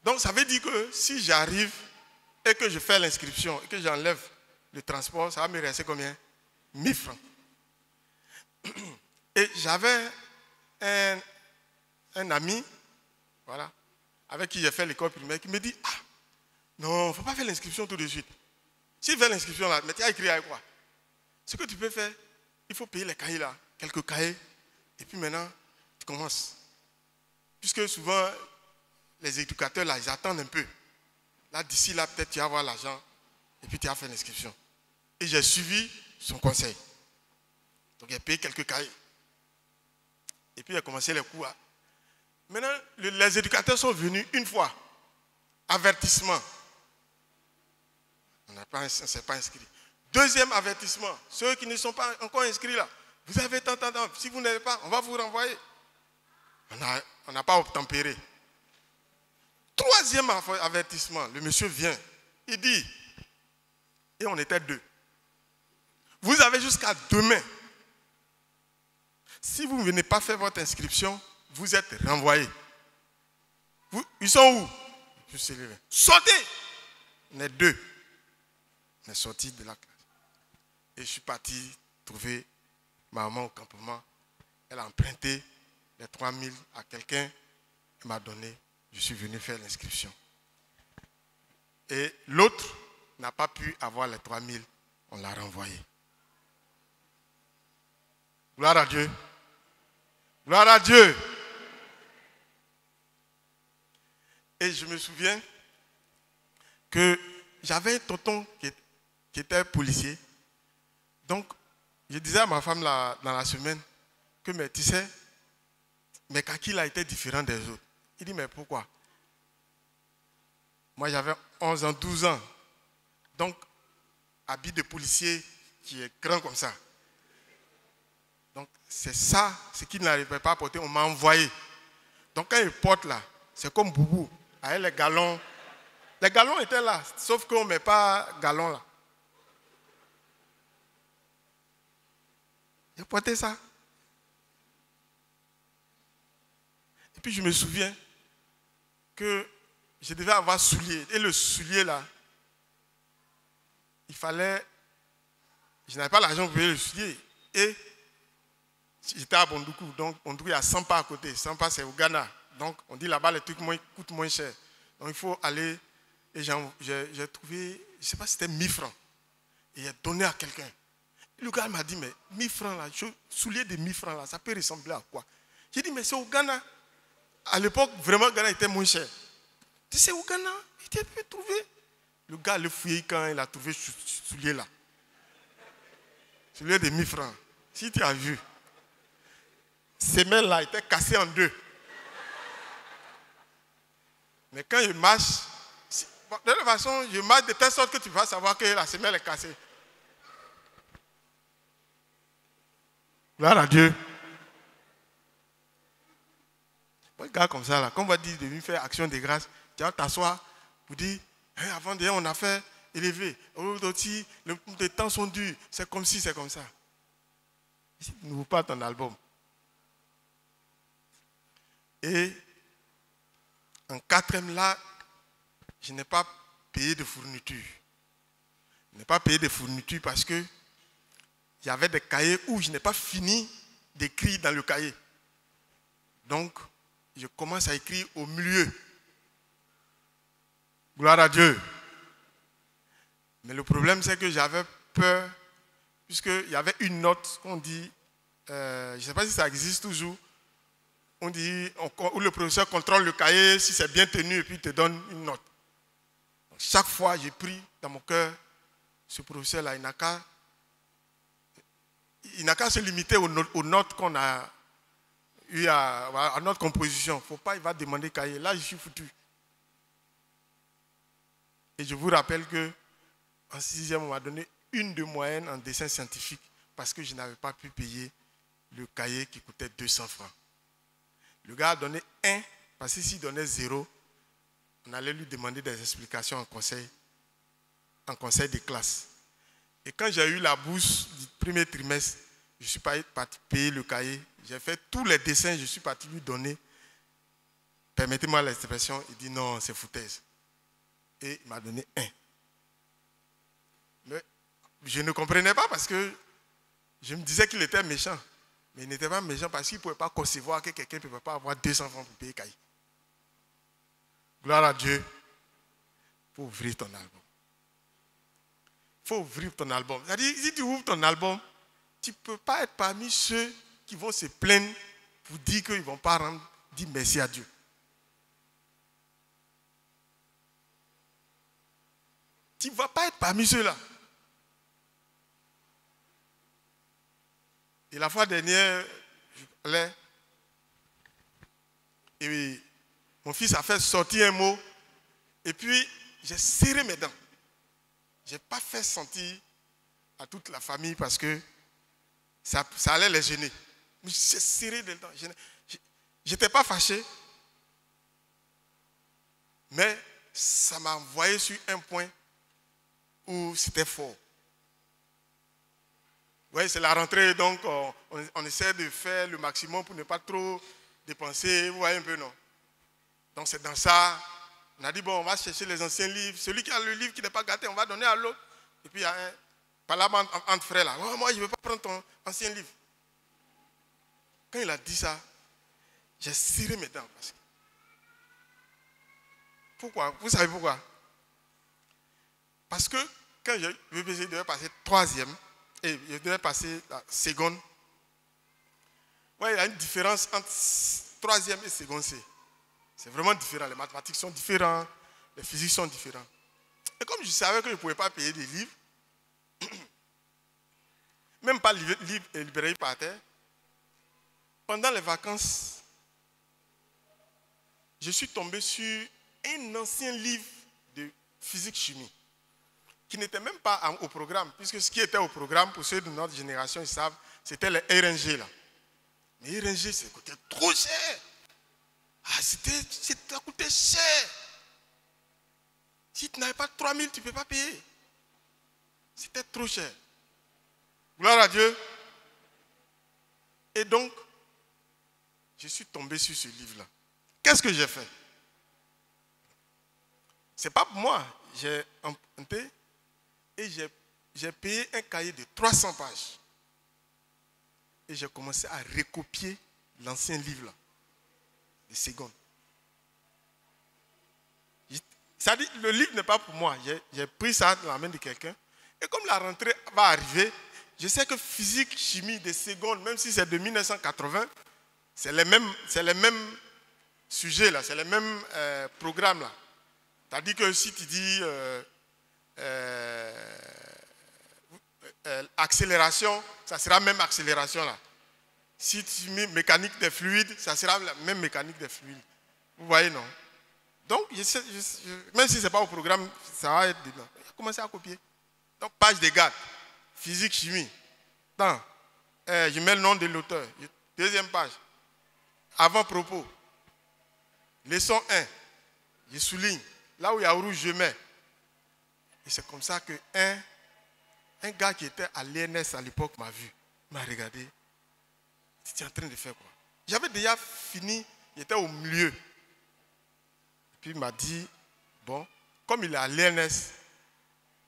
Donc ça veut dire que si j'arrive et que je fais l'inscription et que j'enlève le transport, ça va me rester combien? 1 000 francs. Et j'avais un ami, voilà, avec qui j'ai fait l'école primaire, qui me dit, ah, non, il ne faut pas faire l'inscription tout de suite. Si tu fais l'inscription là, mais tu as écrit avec quoi? Ce que tu peux faire, il faut payer les cahiers là, quelques cahiers, et puis maintenant, tu commences. Puisque souvent, les éducateurs là, ils attendent un peu. Là, d'ici là, peut-être tu vas avoir l'argent, et puis tu vas faire l'inscription. Et j'ai suivi son conseil. Donc, j'ai payé quelques cahiers. Et puis, j'ai commencé les cours. Maintenant, les éducateurs sont venus une fois. Avertissement. On ne s'est pas inscrit. Deuxième avertissement. Ceux qui ne sont pas encore inscrits là, vous avez tant. Si vous n'êtes pas, on va vous renvoyer. On n'a pas obtempéré. Troisième avertissement. Le monsieur vient. Il dit, et on était 2. Vous avez jusqu'à demain. Si vous ne venez pas faire votre inscription, vous êtes renvoyés. Ils sont où? Je suis levé. Sortez! On est 2. On est sortis de la classe. Et je suis parti trouver ma maman au campement. Elle a emprunté les 3000 à quelqu'un. Elle m'a donné. Je suis venu faire l'inscription. Et l'autre n'a pas pu avoir les 3000. On l'a renvoyé. Gloire à Dieu. Gloire à Dieu. Et je me souviens que j'avais un tonton qui était policier. Donc, je disais à ma femme dans la semaine que, mais tu sais, mes kakis là étaient différents des autres. Il dit, mais pourquoi? Moi, j'avais 11 ans, 12 ans. Donc, habit de policier qui est grand comme ça. Donc, c'est ça, ce qu'il n'arrivait pas à porter, on m'a envoyé. Donc, quand il porte là, c'est comme Boubou, avec les galons. Les galons étaient là, sauf qu'on ne met pas galons là. J'ai porté ça. Et puis, je me souviens que je devais avoir soulier. Et le soulier là, il fallait... Je n'avais pas l'argent pour payer le soulier. Et j'étais à Bondoukou. Donc, Bondoukou, il y a 100 pas à côté. 100 pas, c'est au Ghana. Donc, on dit là-bas, les trucs coûtent moins cher. Donc, il faut aller. Et j'ai trouvé, je ne sais pas si c'était 1000 francs. Et j'ai donné à quelqu'un. Le gars m'a dit, mais 1000 francs là, soulier de 1000 francs là, ça peut ressembler à quoi? J'ai dit, mais c'est au Ghana. À l'époque, vraiment, le Ghana était moins cher. Tu sais, au Ghana, il a pu trouver. Le gars le fouillé quand il a trouvé ce soulier là. Soulier de 1000 francs. Si tu as vu, ces mains là étaient cassées en deux. Mais quand il marche, de toute façon, je marche de telle sorte que tu vas savoir que la semelle est cassée. Gloire à Dieu. Un gars comme ça, là, quand on va dire de venir faire action de grâce, tu vas t'asseoir pour dire, hey, avant d'ailleurs, on a fait élever. Aussi, les temps sont durs. C'est comme si, c'est comme ça. N'ouvre pas ton album. Et en 4e là, je n'ai pas payé de fourniture. Je n'ai pas payé de fourniture parce que il y avait des cahiers où je n'ai pas fini d'écrire dans le cahier. Donc, je commence à écrire au milieu. Gloire à Dieu. Mais le problème, c'est que j'avais peur, puisqu'il y avait une note qu'on dit, je ne sais pas si ça existe toujours, on dit, où le professeur contrôle le cahier, si c'est bien tenu, et puis il te donne une note. Donc, chaque fois, j'ai pris dans mon cœur, ce professeur-là, il n'a qu'à se limiter aux notes qu'on a eues à notre composition. Il ne faut pas, il va demander cahier. Là, je suis foutu. Et je vous rappelle que en 6e, on m'a donné 1 de moyenne en dessin scientifique parce que je n'avais pas pu payer le cahier qui coûtait 200 francs. Le gars a donné 1 parce que s'il donnait 0, on allait lui demander des explications en conseil de classe. Et quand j'ai eu la bourse du premier trimestre, je suis parti payer le cahier. J'ai fait tous les dessins, je suis parti lui donner. Permettez-moi l'expression, il dit non, c'est foutaise. Et il m'a donné 1. Mais je ne comprenais pas parce que je me disais qu'il était méchant. Mais il n'était pas méchant parce qu'il ne pouvait pas concevoir que quelqu'un ne pouvait pas avoir 200 francs pour payer le cahier. Gloire à Dieu. Il faut ouvrir ton album. Il faut ouvrir ton album. C'est-à-dire, si tu ouvres ton album, tu ne peux pas être parmi ceux qui vont se plaindre pour dire qu'ils ne vont pas dire merci à Dieu. Tu ne vas pas être parmi ceux-là. Et la fois dernière, je parlais, et mon fils a fait sortir un mot, et puis j'ai serré mes dents. Je n'ai pas fait sentir à toute la famille parce que ça allait les gêner. Mais j'ai serré les dents. Je n'étais pas fâché, mais ça m'a envoyé sur un point où c'était fort. Oui, c'est la rentrée, donc on essaie de faire le maximum pour ne pas trop dépenser, vous voyez un peu, non? Donc c'est dans ça, on a dit, bon, on va chercher les anciens livres. Celui qui a le livre qui n'est pas gâté, on va donner à l'autre. Et puis il y a un parlament entre frères là. Oh, moi, je ne veux pas prendre ton ancien livre. Quand il a dit ça, j'ai serré mes dents. Pourquoi? Vous savez pourquoi? Parce que quand je devais passer troisième, et je devais passer la seconde, ouais, il y a une différence entre troisième et seconde C. C'est vraiment différent. Les mathématiques sont différentes, les physiques sont différentes. Et comme je savais que je ne pouvais pas payer des livres, même pas livres et librairies par terre, pendant les vacances, je suis tombé sur un ancien livre de physique-chimie qui n'était même pas au programme, puisque ce qui était au programme, pour ceux de notre génération, ils savent, c'était les RNG là. Mais RNG, ça coûtait trop cher. Ah, ça coûtait cher. Si tu n'avais pas 3000, tu ne peux pas payer. C'était trop cher. Gloire à Dieu. Et donc, je suis tombé sur ce livre-là. Qu'est-ce que j'ai fait? Ce n'est pas pour moi. J'ai emprunté et j'ai payé un cahier de 300 pages. Et j'ai commencé à recopier l'ancien livre-là, de secondes. Ça dit, le livre n'est pas pour moi. J'ai pris ça dans la main de quelqu'un. Et comme la rentrée va arriver, je sais que physique, chimie des secondes, même si c'est de 1980, c'est les mêmes sujets, là, c'est les mêmes programmes. Là. C'est-à-dire que si tu dis accélération, ça sera même accélération. Là. Si tu mets mécanique des fluides, ça sera la même mécanique des fluides. Vous voyez, non? Donc, même si ce n'est pas au programme, ça va être dedans. J'ai commencé à copier. Donc, page des gardes, physique, chimie. Je mets le nom de l'auteur. Deuxième page. Avant-propos. Leçon 1. Je souligne. Là où il y a rouge, je mets. Et c'est comme ça qu'un gars qui était à l'ENS à l'époque m'a vu. Il m'a regardé. Tu es en train de faire quoi? J'avais déjà fini. Il était au milieu. Puis il m'a dit, bon, comme il est à l'ENS,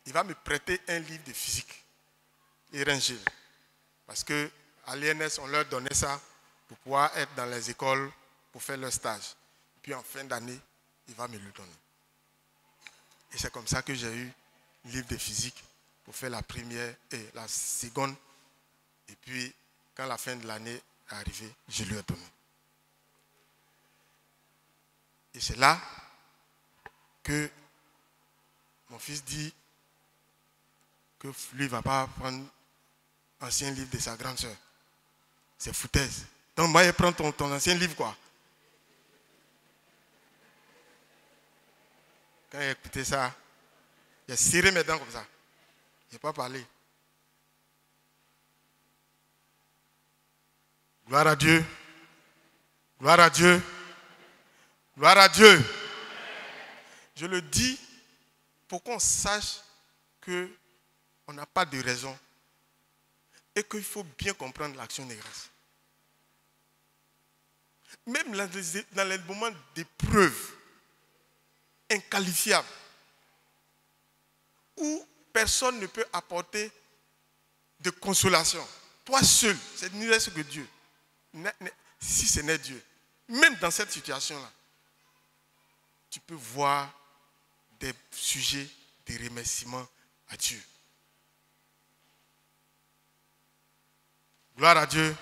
il va me prêter un livre de physique. RNG. Parce qu'à l'ENS, on leur donnait ça pour pouvoir être dans les écoles pour faire leur stage. Puis en fin d'année, il va me le donner. Et c'est comme ça que j'ai eu le livre de physique pour faire la première et la seconde. Et puis, quand la fin de l'année est arrivée, je lui ai donné. Et c'est là que mon fils dit que lui ne va pas prendre l'ancien livre de sa grande soeur. C'est foutaise. Donc moi, je prends ton ancien livre, quoi. Quand j'ai écouté ça, j'ai serré mes dents comme ça. Je n'ai pas parlé. Gloire à Dieu. Gloire à Dieu. Gloire à Dieu. Je le dis pour qu'on sache qu'on n'a pas de raison et qu'il faut bien comprendre l'action des grâces. Même dans les moments d'épreuve inqualifiables où personne ne peut apporter de consolation, toi seul, c'est ni ce que Dieu, si ce n'est Dieu, même dans cette situation-là, tu peux voir des sujets de remerciement à Dieu. Gloire à Dieu.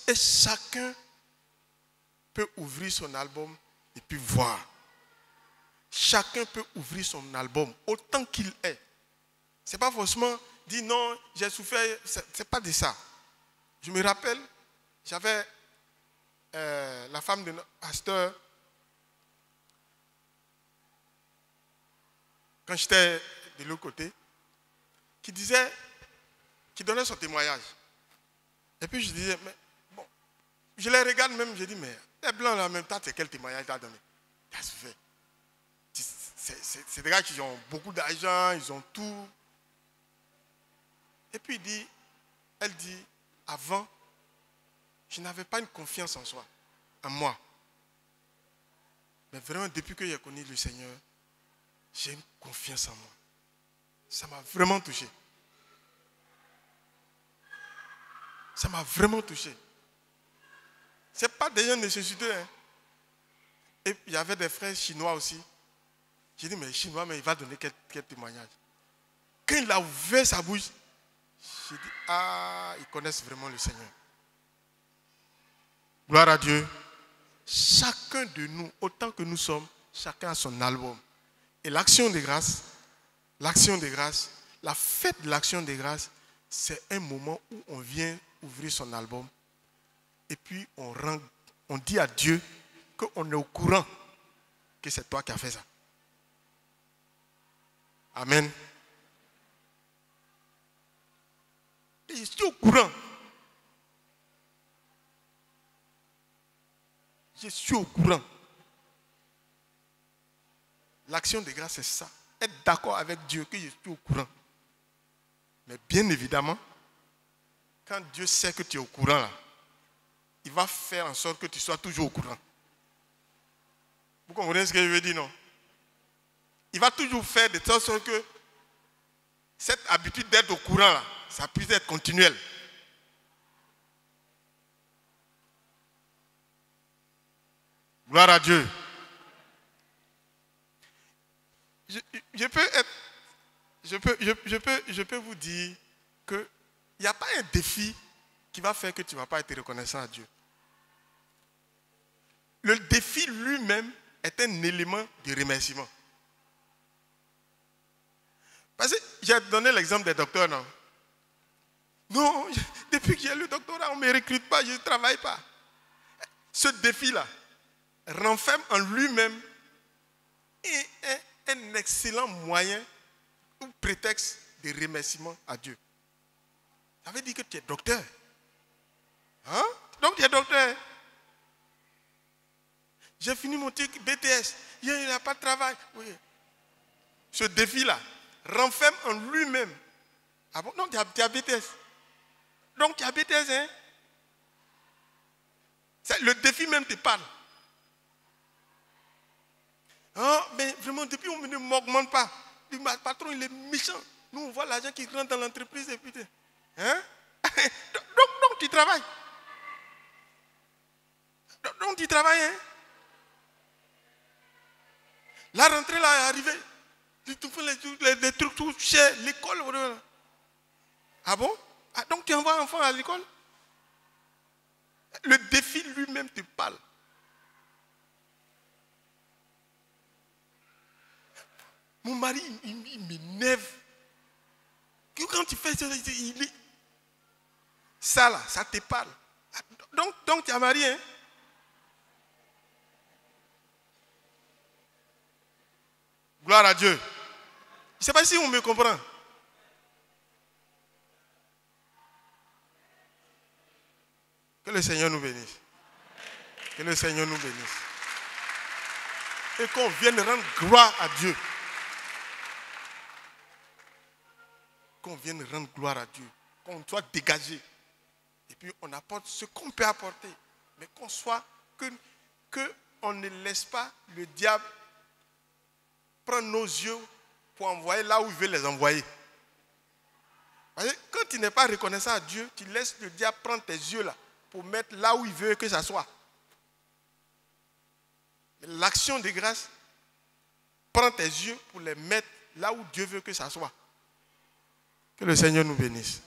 Et chacun peut ouvrir son album et puis voir. Chacun peut ouvrir son album autant qu'il est. Ce n'est pas forcément dire non, j'ai souffert. Ce n'est pas de ça. Je me rappelle, j'avais la femme de notre pasteur. Quand j'étais de l'autre côté, qui donnait son témoignage. Et puis je disais, mais bon, je les regarde même, je dis, mais les blancs là, en même temps, c'est quel témoignage t'as donné? T'as souffert. C'est des gars qui ont beaucoup d'argent, ils ont tout. Et puis elle dit, avant, je n'avais pas une confiance en soi, en moi. Mais vraiment, depuis que j'ai connu le Seigneur, j'ai une confiance en moi. Ça m'a vraiment touché. Ça m'a vraiment touché. Ce n'est pas déjà nécessiteux. Hein. Et il y avait des frères chinois aussi. J'ai dit, mais chinois, mais il va donner quel témoignage? Quand il a ouvert sa bouche, j'ai dit, ah, ils connaissent vraiment le Seigneur. Gloire à Dieu. Chacun de nous, autant que nous sommes, chacun a son album. Et l'action de grâce, la fête de l'action de grâce, c'est un moment où on vient ouvrir son album et puis on dit à Dieu qu'on est au courant que c'est toi qui as fait ça. Amen. Et je suis au courant. Je suis au courant. L'action de grâce, c'est ça. Être d'accord avec Dieu que je suis au courant. Mais bien évidemment, quand Dieu sait que tu es au courant, là, il va faire en sorte que tu sois toujours au courant. Vous comprenez ce que je veux dire, non? Il va toujours faire de telle sorte que cette habitude d'être au courant, là, ça puisse être continuel. Gloire à Dieu. Je peux vous dire qu'il n'y a pas un défi qui va faire que tu ne vas pas être reconnaissant à Dieu. Le défi lui-même est un élément de remerciement. Parce que j'ai donné l'exemple des docteurs, non? Non, depuis que j'ai le doctorat, on ne me recrute pas, je ne travaille pas. Ce défi-là renferme en lui-même un excellent moyen ou prétexte de remerciement à Dieu. Ça veut dire que tu es docteur. Hein? Donc tu es docteur. J'ai fini mon truc BTS. Il n'y a pas de travail. Oui. Ce défi-là renferme en lui-même. Ah bon? Donc tu as BTS. Donc tu as BTS, hein? Le défi même te parle. Ah, mais vraiment, depuis on ne m'augmente pas. Le patron, il est méchant. Nous, on voit l'argent qui rentre dans l'entreprise et puis... Hein? donc tu travailles. Donc tu travailles, hein? La rentrée là est arrivée. Tu fais les trucs tout chers, l'école. Ah bon? Ah, donc tu envoies un enfant à l'école? Le défi lui-même te parle. Mon mari, il m'énerve. Quand tu fais ça là, ça te parle. Donc tu as marié, hein? Gloire à Dieu. Je ne sais pas si on me comprend. Que le Seigneur nous bénisse. Que le Seigneur nous bénisse. Et qu'on vienne rendre gloire à Dieu. Qu'on vienne rendre gloire à Dieu. Qu'on soit dégagé. Et puis on apporte ce qu'on peut apporter. Mais qu'on soit, qu'on ne laisse pas le diable prendre nos yeux pour envoyer là où il veut les envoyer. Parce que quand tu n'es pas reconnaissant à Dieu, tu laisses le diable prendre tes yeux là pour mettre là où il veut que ça soit. L'action de grâce prend tes yeux pour les mettre là où Dieu veut que ça soit. Que le Seigneur nous bénisse.